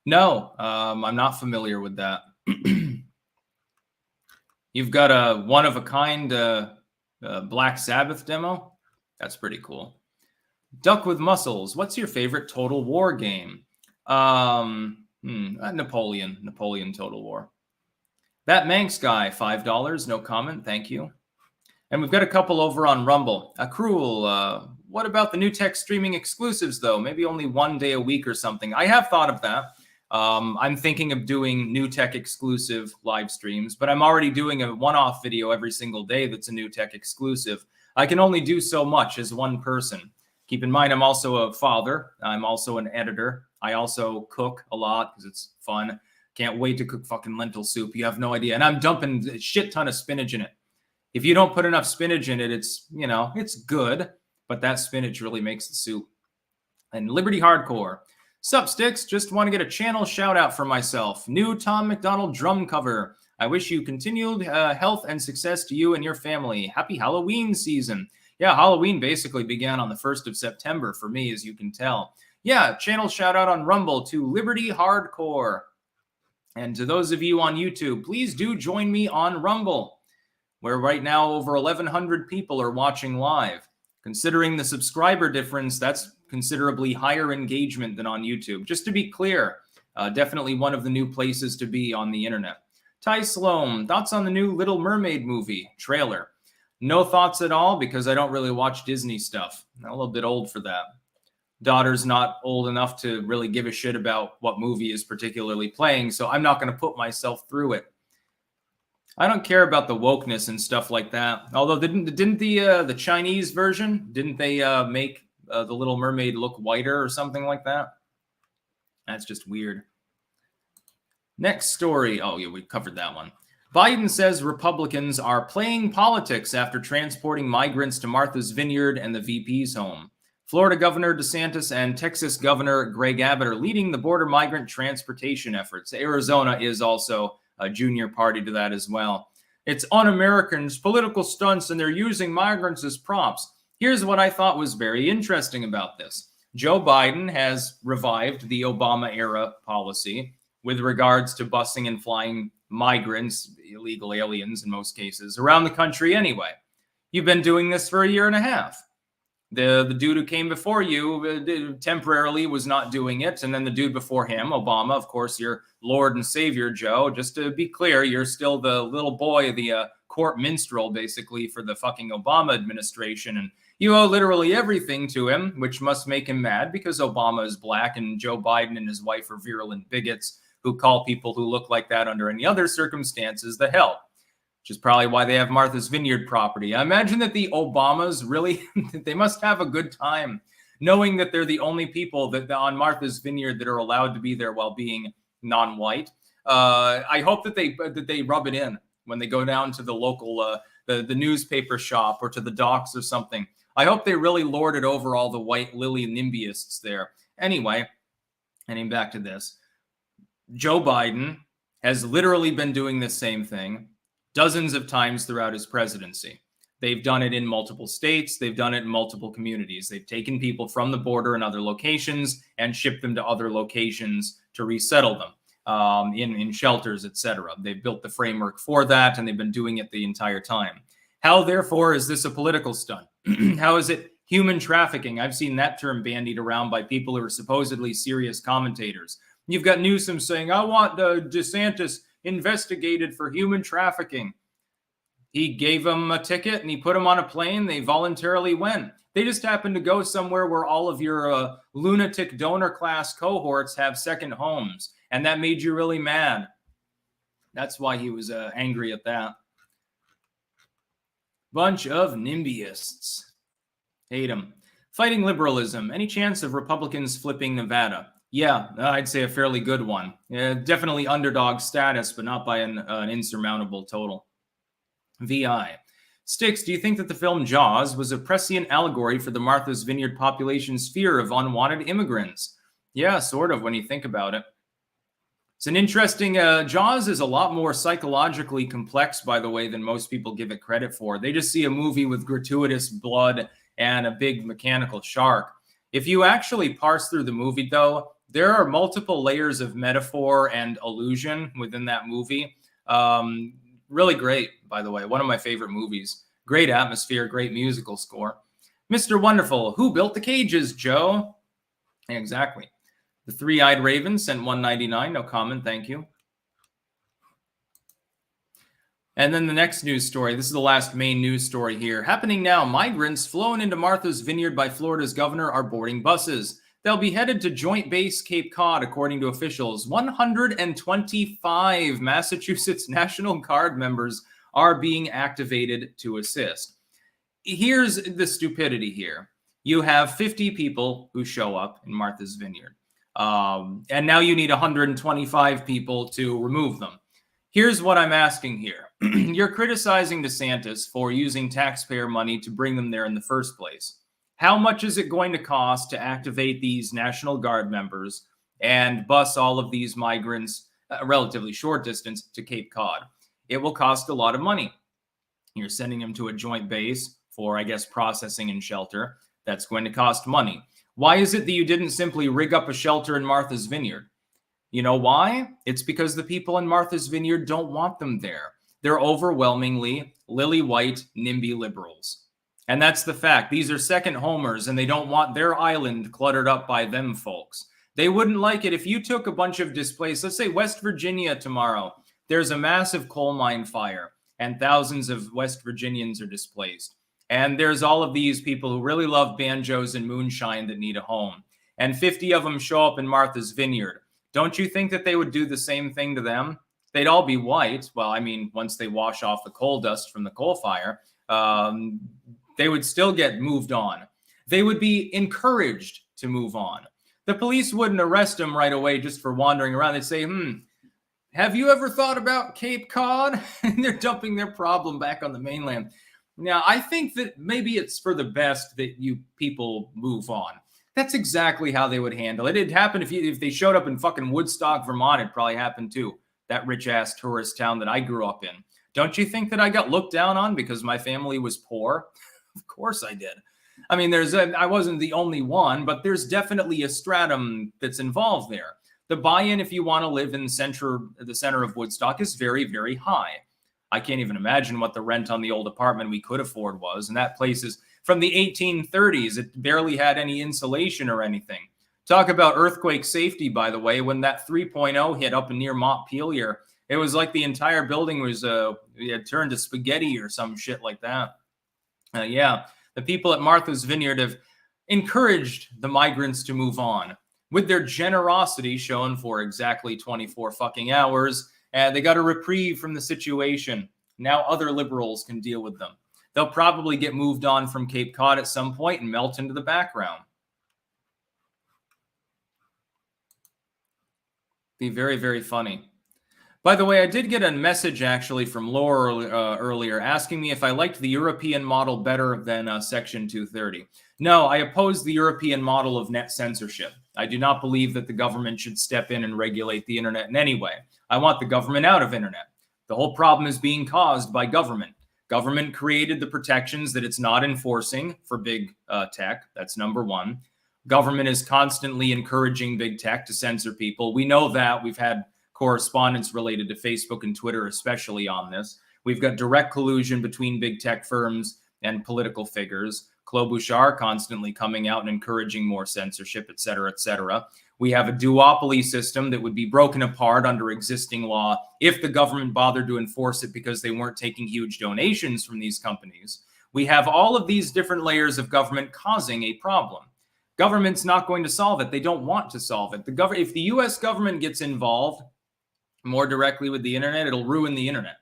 S1: No, I'm not familiar with that. You've got a one-of-a-kind Black Sabbath demo? That's pretty cool. Duck with Muscles. What's your favorite Total War game? Napoleon Total War. That Manx guy, $5. No comment. Thank you. And we've got a couple over on Rumble. Cruel. What about the new tech streaming exclusives, though? Maybe only one day a week or something. I have thought of that. I'm thinking of doing new tech exclusive live streams, but I'm already doing a one-off video every single day that's a new tech exclusive. I can only do so much as one person. Keep in mind, I'm also a father. I'm also an editor. I also cook a lot because it's fun. Can't wait to cook fucking lentil soup. You have no idea. And I'm dumping a shit ton of spinach in it. If you don't put enough spinach in it, it's good, but that spinach really makes the soup. And Liberty Hardcore. Sup, Sticks? Just want to get a channel shout out for myself. New Tom McDonald drum cover. I wish you continued health and success to you and your family. Happy Halloween season. Yeah, Halloween basically began on the 1st of September for me, as you can tell. Yeah, channel shout out on Rumble to Liberty Hardcore. And to those of you on YouTube, please do join me on Rumble, where right now over 1,100 people are watching live. Considering the subscriber difference, that's considerably higher engagement than on YouTube. Just to be clear, definitely one of the new places to be on the internet. Ty Sloan, thoughts on the new Little Mermaid movie trailer? No thoughts at all because I don't really watch Disney stuff. I'm a little bit old for that. Daughter's not old enough to really give a shit about what movie is particularly playing, so I'm not going to put myself through it. I don't care about the wokeness and stuff like that. Although didn't the Chinese version, didn't they make the Little Mermaid look whiter or something like that? That's just weird. Next story. Oh, yeah, we covered that one. Biden says Republicans are playing politics after transporting migrants to Martha's Vineyard and the VP's home. Florida Governor DeSantis and Texas Governor Greg Abbott are leading the border migrant transportation efforts. Arizona is also a junior party to that as well. It's un-Americans, political stunts, and they're using migrants as props. Here's what I thought was very interesting about this. Joe Biden has revived the Obama-era policy with regards to busing and flying migrants, illegal aliens in most cases, around the country anyway. You've been doing this for a year and a half. The dude who came before you temporarily was not doing it. And then the dude before him, Obama, of course, your Lord and Savior, Joe. Just to be clear, you're still the little boy, the court minstrel, basically, for the fucking Obama administration. And you owe literally everything to him, which must make him mad because Obama is black and Joe Biden and his wife are virulent bigots who call people who look like that under any other circumstances the hell. Which is probably why they have Martha's Vineyard property. I imagine that the Obamas really, they must have a good time knowing that they're the only people that on Martha's Vineyard that are allowed to be there while being non-white. I hope that they rub it in when they go down to the local, the newspaper shop or to the docks or something. I hope they really lord it over all the white lily nimbyists there. Anyway, getting back to this, Joe Biden has literally been doing the same thing dozens of times throughout his presidency. They've done it in multiple states. They've done it in multiple communities. They've taken people from the border and other locations and shipped them to other locations to resettle them in shelters, etc. They've built the framework for that, and they've been doing it the entire time. How, therefore, is this a political stunt? How is it human trafficking? I've seen that term bandied around by people who are supposedly serious commentators. You've got Newsom saying, I want DeSantis investigated for human trafficking. He gave them a ticket and he put them on a plane. They voluntarily went. They just happened to go somewhere where all of your lunatic donor class cohorts have second homes. And that made you really mad. That's why he was angry at that. Bunch of nimbyists. Hate them. Fighting liberalism. Any chance of Republicans flipping Nevada? Yeah, I'd say a fairly good one. Definitely underdog status, but not by an insurmountable total. VI. Styx, do you think that the film Jaws was a prescient allegory for the Martha's Vineyard population's fear of unwanted immigrants? Yeah, sort of, when you think about it. It's an interesting, Jaws is a lot more psychologically complex, by the way, than most people give it credit for. They just see a movie with gratuitous blood and a big mechanical shark. If you actually parse through the movie, though, there are multiple layers of metaphor and allusion within that movie. Really great, by the way. One of my favorite movies. Great atmosphere, great musical score. Mr. Wonderful, who built the cages, Joe? Exactly. The Three-Eyed Raven sent $1.99. No comment, thank you. And then the next news story. This is the last main news story here. Happening now, migrants flown into Martha's Vineyard by Florida's governor are boarding buses. They'll be headed to Joint Base Cape Cod, according to officials. 125 Massachusetts National Guard members are being activated to assist. Here's the stupidity here. You have 50 people who show up in Martha's Vineyard. And now you need 125 people to remove them. Here's what I'm asking here. You're criticizing DeSantis for using taxpayer money to bring them there in the first place. How much is it going to cost to activate these National Guard members and bus all of these migrants a relatively short distance to Cape Cod? It will cost a lot of money. You're sending them to a joint base for, I guess, processing and shelter. That's going to cost money. Why is it that you didn't simply rig up a shelter in Martha's Vineyard? You know why? It's because the people in Martha's Vineyard don't want them there. They're overwhelmingly lily-white, NIMBY liberals. And that's the fact. These are second homers, and they don't want their island cluttered up by them folks. They wouldn't like it if you took a bunch of displaced, let's say West Virginia tomorrow. There's a massive coal mine fire, and thousands of West Virginians are displaced. And there's all of these people who really love banjos and moonshine that need a home. And 50 of them show up in Martha's Vineyard. Don't you think that they would do the same thing to them? They'd all be white. Well, I mean, once they wash off the coal dust from the coal fire, they would still get moved on. They would be encouraged to move on. The police wouldn't arrest them right away just for wandering around. They'd say, have you ever thought about Cape Cod? And they're dumping their problem back on the mainland. Now, I think that maybe it's for the best that you people move on. That's exactly how they would handle it. It'd happen if they showed up in fucking Woodstock, Vermont. It'd probably happen too. That rich-ass tourist town that I grew up in. Don't you think that I got looked down on because my family was poor? Of course I did. I mean, I wasn't the only one, but there's definitely a stratum that's involved there. The buy-in, if you want to live in the center of Woodstock, is very, very high. I can't even imagine what the rent on the old apartment we could afford was. And that place is from the 1830s. It barely had any insulation or anything. Talk about earthquake safety, by the way. When that 3.0 hit up near Montpelier, it was like the entire building was had turned to spaghetti or some shit like that. Yeah, the people at Martha's Vineyard have encouraged the migrants to move on with their generosity shown for exactly 24 fucking hours. They got a reprieve from the situation. Now other liberals can deal with them. They'll probably get moved on from Cape Cod at some point and melt into the background. Be very, very funny. By the way, I did get a message actually from Laura earlier asking me if I liked the European model better than Section 230. No, I oppose the European model of net censorship. I do not believe that the government should step in and regulate the internet in any way. I want the government out of internet. The whole problem is being caused by government. Government created the protections that it's not enforcing for big tech. That's number one. Government is constantly encouraging big tech to censor people. We know that. We've had correspondence related to Facebook and Twitter, especially on this. We've got direct collusion between big tech firms and political figures. Klobuchar constantly coming out and encouraging more censorship, et cetera, et cetera. We have a duopoly system that would be broken apart under existing law if the government bothered to enforce it because they weren't taking huge donations from these companies. We have all of these different layers of government causing a problem. Government's not going to solve it. They don't want to solve it. If the U.S. government gets involved more directly with the internet, it'll ruin the internet.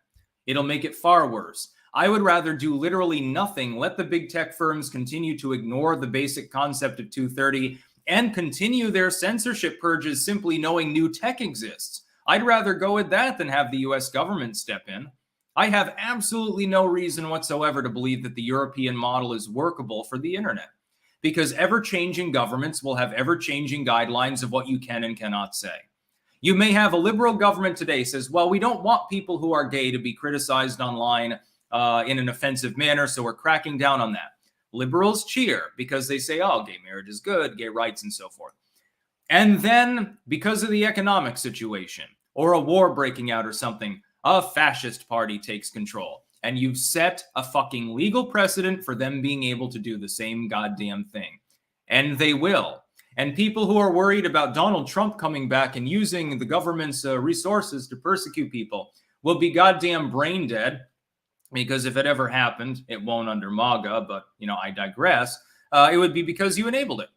S1: It'll make it far worse. I would rather do literally nothing, let the big tech firms continue to ignore the basic concept of 230 and continue their censorship purges simply knowing new tech exists. I'd rather go with that than have the US government step in. I have absolutely no reason whatsoever to believe that the European model is workable for the internet, because ever-changing governments will have ever-changing guidelines of what you can and cannot say. You may have a liberal government today says, well, we don't want people who are gay to be criticized online in an offensive manner, so we're cracking down on that. Liberals cheer because they say, oh, gay marriage is good, gay rights, and so forth. And then, because of the economic situation, or a war breaking out or something, a fascist party takes control. And you've set a fucking legal precedent for them being able to do the same goddamn thing. And they will. And people who are worried about Donald Trump coming back and using the government's resources to persecute people will be goddamn brain dead, because if it ever happened, it won't under MAGA, but, I digress. It would be because you enabled it.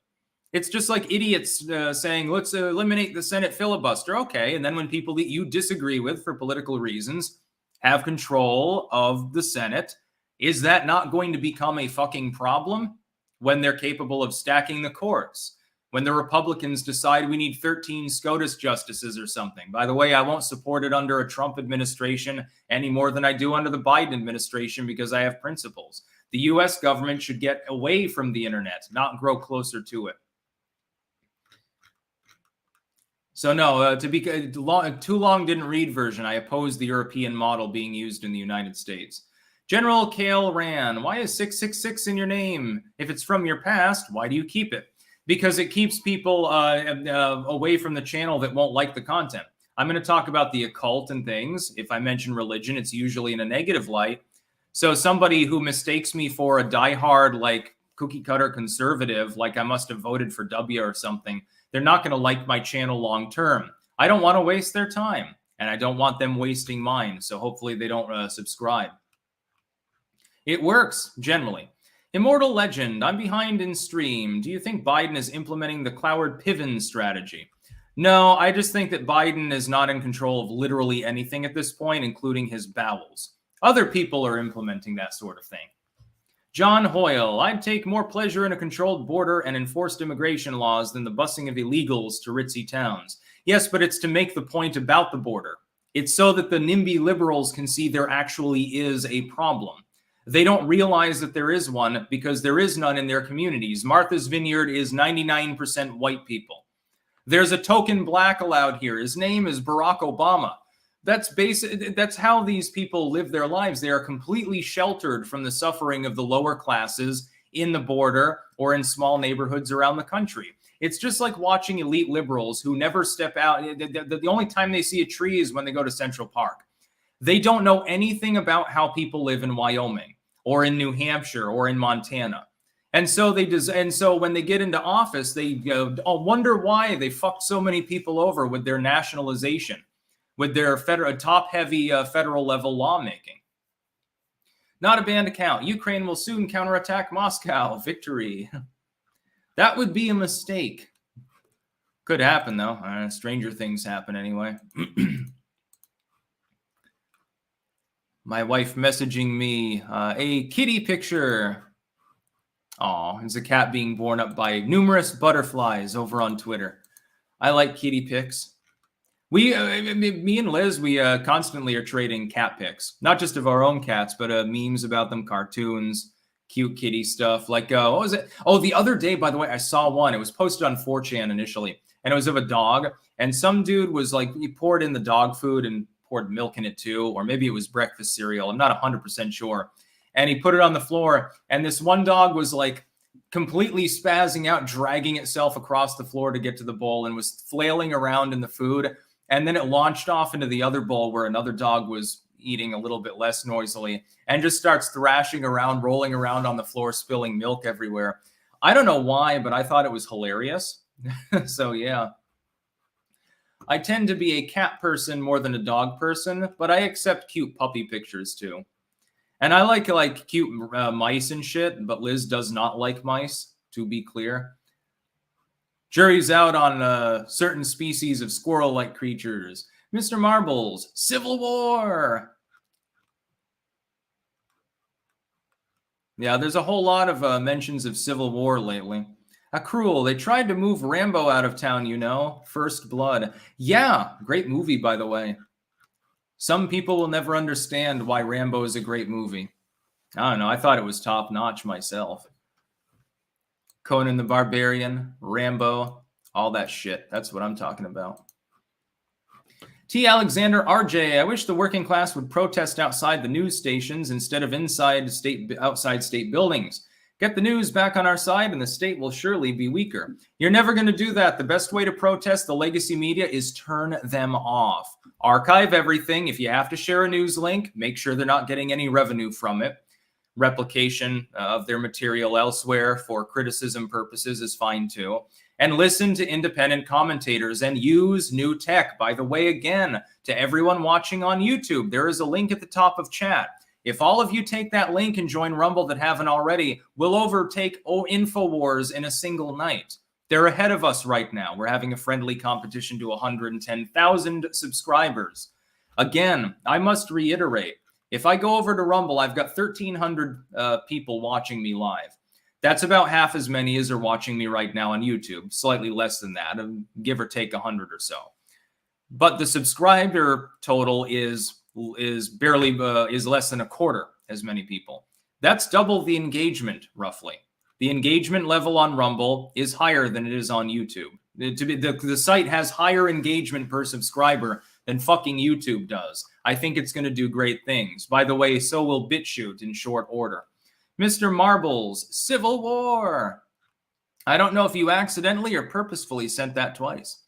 S1: It's just like idiots saying, let's eliminate the Senate filibuster. Okay, and then when people that you disagree with for political reasons have control of the Senate, is that not going to become a fucking problem when they're capable of stacking the courts? When the Republicans decide we need 13 SCOTUS justices or something. By the way, I won't support it under a Trump administration any more than I do under the Biden administration, because I have principles. The U.S. government should get away from the internet, not grow closer to it. So no, to be too long didn't read version, I oppose the European model being used in the United States. General Kale Ran, why is 666 in your name? If it's from your past, why do you keep it? Because it keeps people away from the channel that won't like the content. I'm going to talk about the occult and things. If I mention religion, it's usually in a negative light. So somebody who mistakes me for a diehard, like cookie cutter conservative, like I must have voted for W or something, they're not going to like my channel long term. I don't want to waste their time, and I don't want them wasting mine. So hopefully they don't subscribe. It works, generally. Immortal Legend, I'm behind in stream. Do you think Biden is implementing the Cloward Piven strategy? No, I just think that Biden is not in control of literally anything at this point, including his bowels. Other people are implementing that sort of thing. John Hoyle, I'd take more pleasure in a controlled border and enforced immigration laws than the busing of illegals to ritzy towns. Yes, but it's to make the point about the border. It's so that the NIMBY liberals can see there actually is a problem. They don't realize that there is one because there is none in their communities. Martha's Vineyard is 99% white people. There's a token black allowed here. His name is Barack Obama. That's how these people live their lives. They are completely sheltered from the suffering of the lower classes in the border or in small neighborhoods around the country. It's just like watching elite liberals who never step out. The only time they see a tree is when they go to Central Park. They don't know anything about how people live in Wyoming or in New Hampshire or in Montana. And so when they get into office, they wonder why they fucked so many people over with their nationalization, with their top-heavy federal level lawmaking. Not a banned account. Ukraine will soon counterattack Moscow. Victory. That would be a mistake. Could happen, though. Stranger things happen anyway. My wife messaging me a kitty picture. Aw, it's a cat being born up by numerous butterflies over on Twitter. I like kitty pics. Me and Liz, we constantly are trading cat pics. Not just of our own cats, but memes about them, cartoons, cute kitty stuff. Like, what was it? Oh, the other day, by the way, I saw one. It was posted on 4chan initially, and it was of a dog. And some dude was like, he poured in the dog food and poured milk in it too, or maybe it was breakfast cereal. I'm not 100% sure. And he put it on the floor, and this one dog was like completely spazzing out, dragging itself across the floor to get to the bowl and was flailing around in the food. And then it launched off into the other bowl where another dog was eating a little bit less noisily and just starts thrashing around, rolling around on the floor, spilling milk everywhere. I don't know why, but I thought it was hilarious. So, yeah. I tend to be a cat person more than a dog person, but I accept cute puppy pictures too. And I like cute mice and shit, but Liz does not like mice, to be clear. Jury's out on certain species of squirrel-like creatures. Mr. Marbles, Civil War. Yeah, there's a whole lot of mentions of Civil War lately. Cruel, they tried to move Rambo out of town, you know. First Blood. Yeah, great movie, by the way. Some people will never understand why Rambo is a great movie. I don't know. I thought it was top notch myself. Conan the Barbarian, Rambo, all that shit. That's what I'm talking about. T. Alexander RJ, I wish the working class would protest outside the news stations instead of outside state buildings. Get the news back on our side and the state will surely be weaker. You're never going to do that. The best way to protest the legacy media is turn them off. Archive everything. If you have to share a news link, make sure they're not getting any revenue from it. Replication of their material elsewhere for criticism purposes is fine too. And listen to independent commentators and use new tech. By the way, again, to everyone watching on YouTube, there is a link at the top of chat. If all of you take that link and join Rumble that haven't already, we'll overtake InfoWars in a single night. They're ahead of us right now. We're having a friendly competition to 110,000 subscribers. Again, I must reiterate, if I go over to Rumble, I've got 1,300 people watching me live. That's about half as many as are watching me right now on YouTube, slightly less than that, give or take 100 or so. But the subscriber total is barely less than a quarter as many people. That's double the engagement, roughly. The engagement level on Rumble is higher than it is on YouTube. The site has higher engagement per subscriber than fucking YouTube does. I think it's going to do great things. By the way, so will BitChute in short order. Mr. Marbles, Civil War. I don't know if you accidentally or purposefully sent that twice.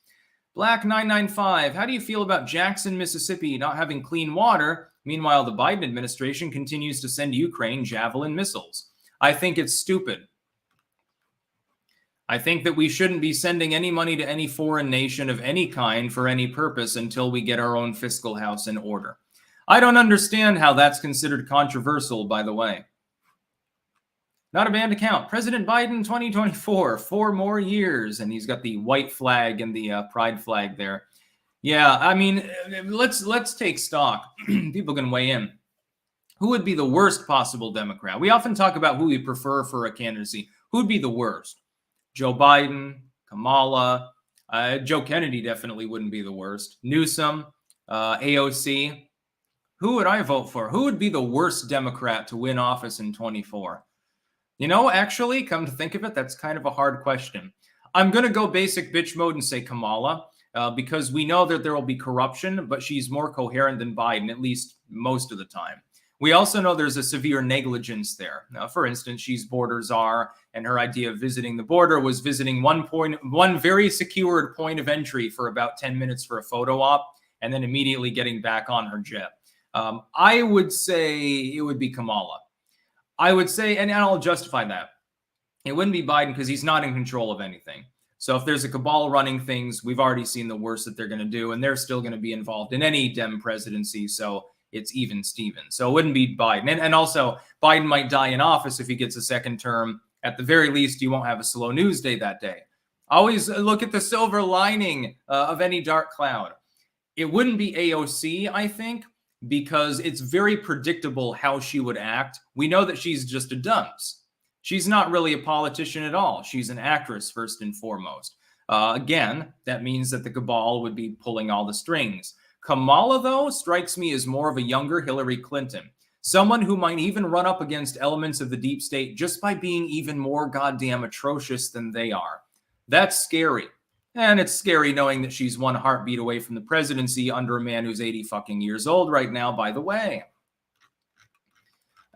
S1: Black995, how do you feel about Jackson, Mississippi not having clean water? Meanwhile, the Biden administration continues to send Ukraine Javelin missiles. I think it's stupid. I think that we shouldn't be sending any money to any foreign nation of any kind for any purpose until we get our own fiscal house in order. I don't understand how that's considered controversial, by the way. Not a banned account. President Biden 2024, 4 more years. And he's got the white flag and the pride flag there. Yeah, I mean, let's take stock. People can weigh in. Who would be the worst possible Democrat? We often talk about who we prefer for a candidacy. Who would be the worst? Joe Biden, Kamala, Joe Kennedy definitely wouldn't be the worst. Newsom, AOC. Who would I vote for? Who would be the worst Democrat to win office in 24? You know, actually, come to think of it, that's kind of a hard question. I'm going to go basic bitch mode and say Kamala, because we know that there will be corruption, but she's more coherent than Biden, at least most of the time. We also know there's a severe negligence there. Now, for instance, she's border czar, and her idea of visiting the border was visiting one very secured point of entry for about 10 minutes for a photo op, and then immediately getting back on her jet. I would say it would be Kamala. I would say, and I'll justify that, it wouldn't be Biden because he's not in control of anything. So if there's a cabal running things, we've already seen the worst that they're going to do, and they're still going to be involved in any Dem presidency. So it's even Steven. So it wouldn't be Biden. And also, Biden might die in office if he gets a second term. At the very least, you won't have a slow news day that day. Always look at the silver lining of any dark cloud. It wouldn't be AOC, I think, because it's very predictable how she would act. We know that she's just a dunce. She's not really a politician at all. She's an actress, first and foremost. Again, that means that the cabal would be pulling all the strings. Kamala, though, strikes me as more of a younger Hillary Clinton. Someone who might even run up against elements of the deep state just by being even more goddamn atrocious than they are. That's scary. And it's scary knowing that she's one heartbeat away from the presidency under a man who's 80 fucking years old right now, by the way.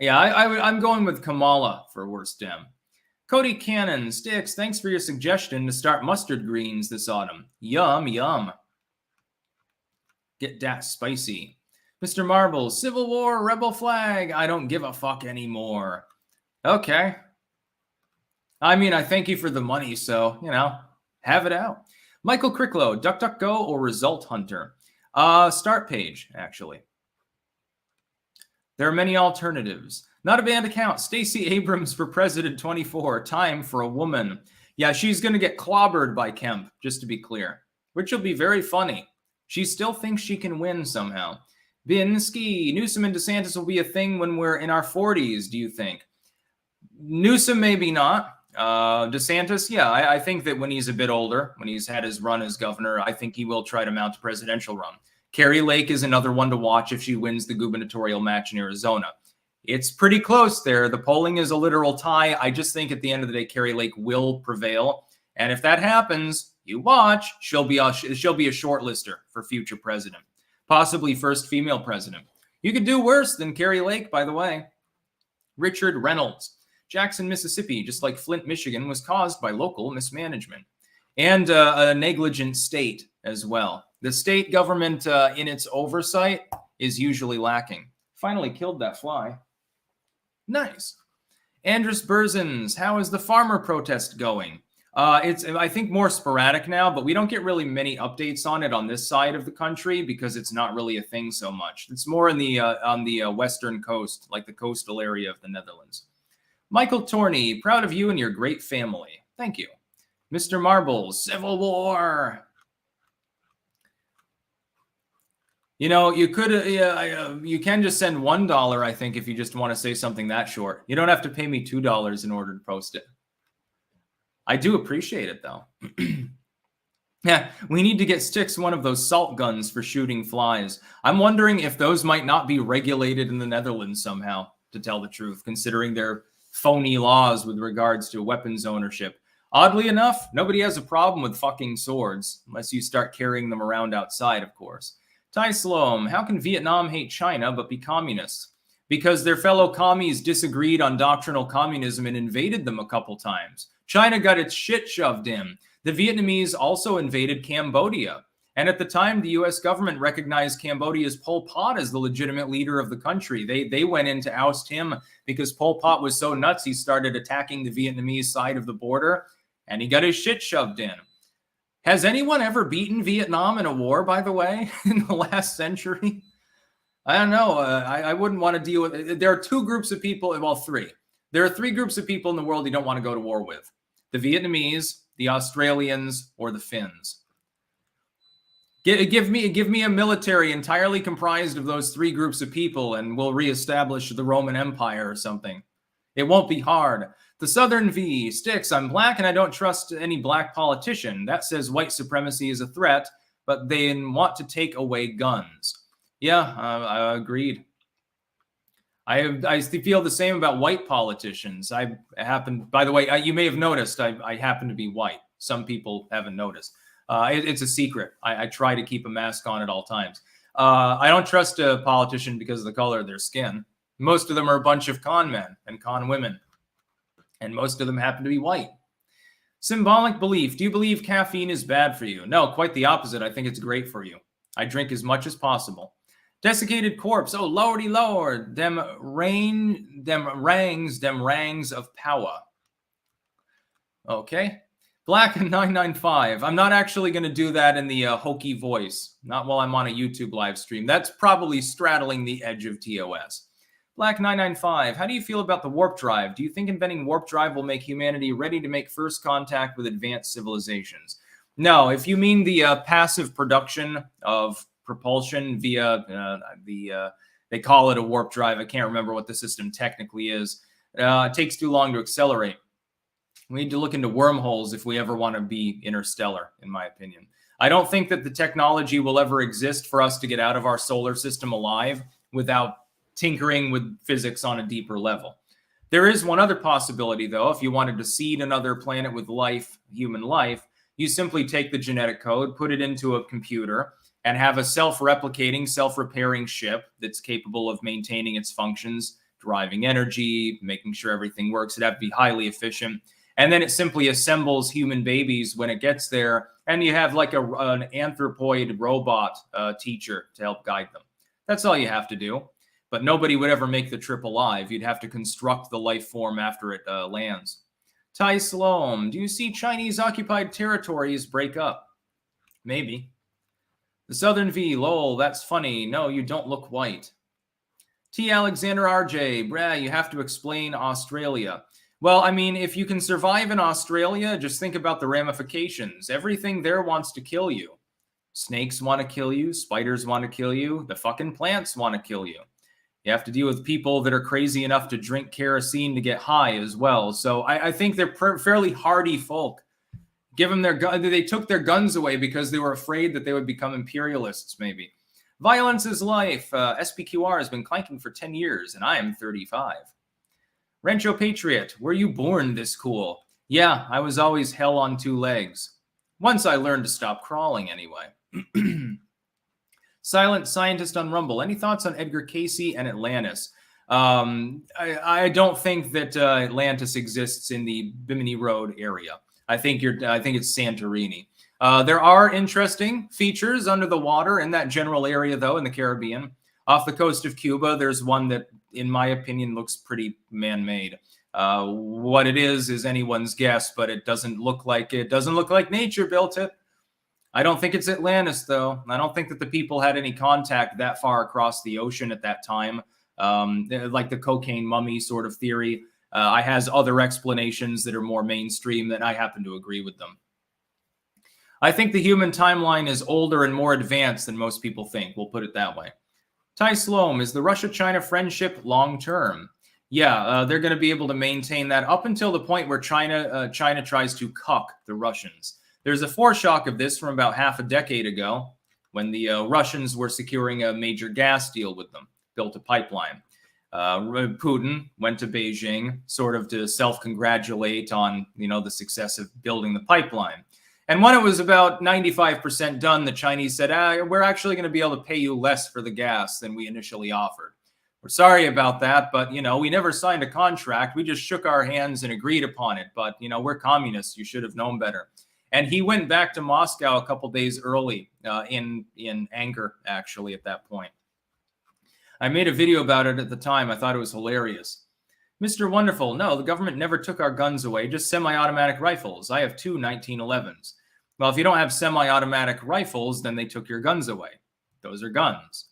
S1: Yeah, I'm going with Kamala for worst Dem. Cody Cannon, Sticks, thanks for your suggestion to start mustard greens this autumn. Yum, yum. Get that spicy. Mr. Marbles, Civil War, Rebel Flag. I don't give a fuck anymore. Okay. I mean, I thank you for the money, so, you know, have it out. Michael Cricklow, DuckDuckGo or Result Hunter? Start page, actually. There are many alternatives. Not a banned account. Stacey Abrams for President 24. Time for a woman. Yeah, she's going to get clobbered by Kemp, just to be clear, which will be very funny. She still thinks she can win somehow. Binsky, Newsom and DeSantis will be a thing when we're in our 40s, do you think? Newsom, maybe not. DeSantis, yeah, I think that when he's a bit older, when he's had his run as governor, I think he will try to mount a presidential run. Carrie Lake is another one to watch if she wins the gubernatorial match in Arizona. It's pretty close there. The polling is a literal tie. I just think at the end of the day, Carrie Lake will prevail. And if that happens, you watch, she'll be a shortlister for future president, possibly first female president. You could do worse than Carrie Lake, by the way. Richard Reynolds. Jackson, Mississippi, just like Flint, Michigan, was caused by local mismanagement and a negligent state as well. The state government in its oversight is usually lacking. Finally killed that fly. Nice. Andrus Berzins, how is the farmer protest going? It's, I think, more sporadic now, but we don't get really many updates on it on this side of the country because it's not really a thing so much. It's more in the on the western coast, like the coastal area of the Netherlands. Michael Torney, proud of you and your great family. Thank you. Mr. Marbles, Civil War. You know, you could, you can just send $1, I think, if you just want to say something that short. You don't have to pay me $2 in order to post it. I do appreciate it, though. Yeah, we need to get Styx one of those salt guns for shooting flies. I'm wondering if those might not be regulated in the Netherlands somehow, to tell the truth, considering their phony laws with regards to weapons ownership. Oddly enough, nobody has a problem with fucking swords, unless you start carrying them around outside, of course. Ty Sloan, how can Vietnam hate China but be communists? Because their fellow commies disagreed on doctrinal communism and invaded them a couple times. China got its shit shoved in. The Vietnamese also invaded Cambodia. And at the time, the U.S. government recognized Cambodia's Pol Pot as the legitimate leader of the country. They went in to oust him because Pol Pot was so nuts, he started attacking the Vietnamese side of the border, and he got his shit shoved in. Has anyone ever beaten Vietnam in a war, by the way, in the last century? I don't know. I wouldn't want to deal with it. There are two groups of people, well, three. There are three groups of people in the world you don't want to go to war with. The Vietnamese, the Australians, or the Finns. Give me a military entirely comprised of those three groups of people and we'll reestablish the Roman Empire or something. It won't be hard. The Southern V, Styx, I'm black and I don't trust any black politician. That says white supremacy is a threat, but they want to take away guns. Yeah, I agreed. I feel the same about white politicians. I happen, by the way, you may have noticed I happen to be white. Some people haven't noticed. It's a secret. I try to keep a mask on at all times. I don't trust a politician because of the color of their skin. Most of them are a bunch of con men and con women. And most of them happen to be white. Symbolic belief. Do you believe caffeine is bad for you? No, quite the opposite. I think it's great for you. I drink as much as possible. Desiccated corpse. Oh, lordy lord. Them rangs of power. Okay. Black 995. I'm not actually going to do that in the hokey voice. Not while I'm on a YouTube live stream. That's probably straddling the edge of TOS. Black 995. How do you feel about the warp drive? Do you think inventing warp drive will make humanity ready to make first contact with advanced civilizations? No, if you mean the passive production of propulsion via they call it a warp drive. I can't remember what the system technically is. It takes too long to accelerate. We need to look into wormholes if we ever want to be interstellar, in my opinion. I don't think that the technology will ever exist for us to get out of our solar system alive without tinkering with physics on a deeper level. There is one other possibility, though. If you wanted to seed another planet with life, human life, you simply take the genetic code, put it into a computer, and have a self-replicating, self-repairing ship that's capable of maintaining its functions, driving energy, making sure everything works. It'd have to be highly efficient. And then it simply assembles human babies when it gets there, and you have like an anthropoid robot teacher to help guide them. That's all you have to do. But nobody would ever make the trip alive. You'd have to construct the life form after it lands. Tai Sloan, do you see Chinese occupied territories break up? Maybe. The Southern V, lol, that's funny. No, you don't look white. T. Alexander RJ, brah, you have to explain Australia. Well, I mean, if you can survive in Australia, just think about the ramifications. Everything there wants to kill you. Snakes want to kill you. Spiders want to kill you. The fucking plants want to kill you. You have to deal with people that are crazy enough to drink kerosene to get high as well. So I think they're fairly hardy folk. Give them their gun. They took their guns away because they were afraid that they would become imperialists, maybe. Violence is life. SPQR has been clanking for 10 years, and I am 35. Rancho Patriot, were you born this cool? Yeah, I was always hell on two legs. Once I learned to stop crawling anyway. Silent Scientist on Rumble, any thoughts on Edgar Cayce and Atlantis? I don't think that Atlantis exists in the Bimini Road area. I think it's Santorini. There are interesting features under the water in that general area, though, in the Caribbean. Off the coast of Cuba, there's one that, in my opinion, looks pretty man-made. What it is anyone's guess, but it doesn't look like nature built it. I don't think it's Atlantis, though. I don't think that the people had any contact that far across the ocean at that time, like the cocaine mummy sort of theory. I has other explanations that are more mainstream that I happen to agree with them. I think the human timeline is older and more advanced than most people think. We'll put it that way. Ty Sloan, is the Russia-China friendship long-term? Yeah, they're going to be able to maintain that up until the point where China tries to cuck the Russians. There's a foreshock of this from about half a decade ago when the Russians were securing a major gas deal with them, built a pipeline. Putin went to Beijing sort of to self-congratulate on, the success of building the pipeline. And when it was about 95% done, the Chinese said, we're actually going to be able to pay you less for the gas than we initially offered. We're sorry about that, but, we never signed a contract. We just shook our hands and agreed upon it. But, we're communists. You should have known better. And he went back to Moscow a couple days early in anger, actually, at that point. I made a video about it at the time. I thought it was hilarious. Mr. Wonderful, no, the government never took our guns away, just semi-automatic rifles. I have two 1911s. Well, if you don't have semi-automatic rifles, then they took your guns away. Those are guns.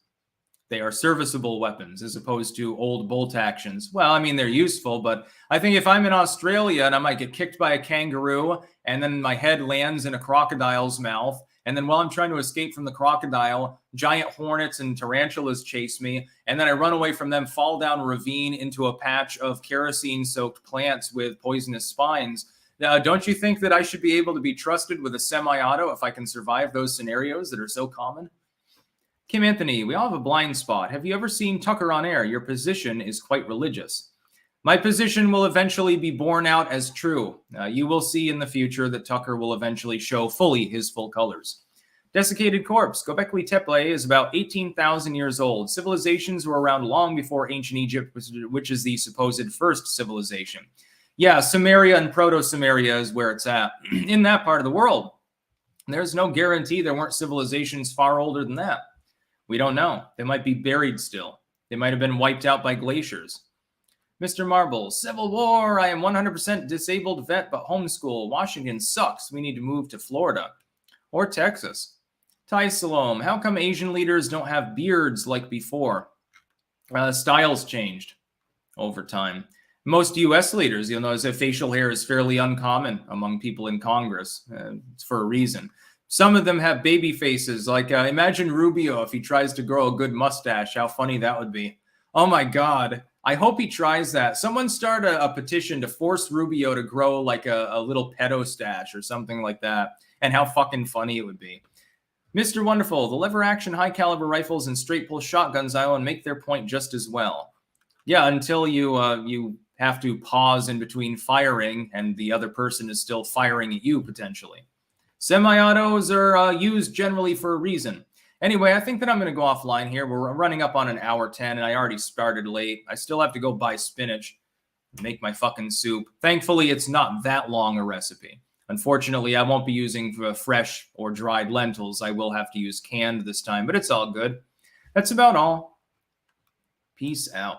S1: They are serviceable weapons as opposed to old bolt actions. Well, I mean, they're useful, but I think if I'm in Australia and I might get kicked by a kangaroo and then my head lands in a crocodile's mouth, and then while I'm trying to escape from the crocodile, giant hornets and tarantulas chase me, and then I run away from them, fall down a ravine into a patch of kerosene-soaked plants with poisonous spines. Don't you think that I should be able to be trusted with a semi-auto if I can survive those scenarios that are so common? Kim Anthony, we all have a blind spot. Have you ever seen Tucker on air? Your position is quite religious. My position will eventually be borne out as true. You will see in the future that Tucker will eventually show fully his full colors. Desiccated Corpse, Göbekli Tepe is about 18,000 years old. Civilizations were around long before ancient Egypt, which is the supposed first civilization. Yeah, Sumeria and Proto-Sumeria is where it's at. In that part of the world, there's no guarantee there weren't civilizations far older than that. We don't know. They might be buried still. They might have been wiped out by glaciers. Mr. Marble, Civil War. I am 100% disabled vet, but homeschool. Washington sucks. We need to move to Florida or Texas. Ty Salome, how come Asian leaders don't have beards like before? Styles changed over time. Most U.S. leaders, you'll notice that facial hair is fairly uncommon among people in Congress for a reason. Some of them have baby faces. Like imagine Rubio if he tries to grow a good mustache. How funny that would be. Oh, my God. I hope he tries that. Someone start a petition to force Rubio to grow like a little pedo stash or something like that. And how fucking funny it would be. Mr. Wonderful, the lever action high caliber rifles and straight pull shotguns, Island, make their point just as well. Yeah, until you have to pause in between firing and the other person is still firing at you potentially. Semi-autos are used generally for a reason. Anyway, I think that I'm going to go offline here. We're running up on an hour 10 and I already started late. I still have to go buy spinach, make my fucking soup. Thankfully, it's not that long a recipe. Unfortunately, I won't be using fresh or dried lentils. I will have to use canned this time, but it's all good. That's about all. Peace out.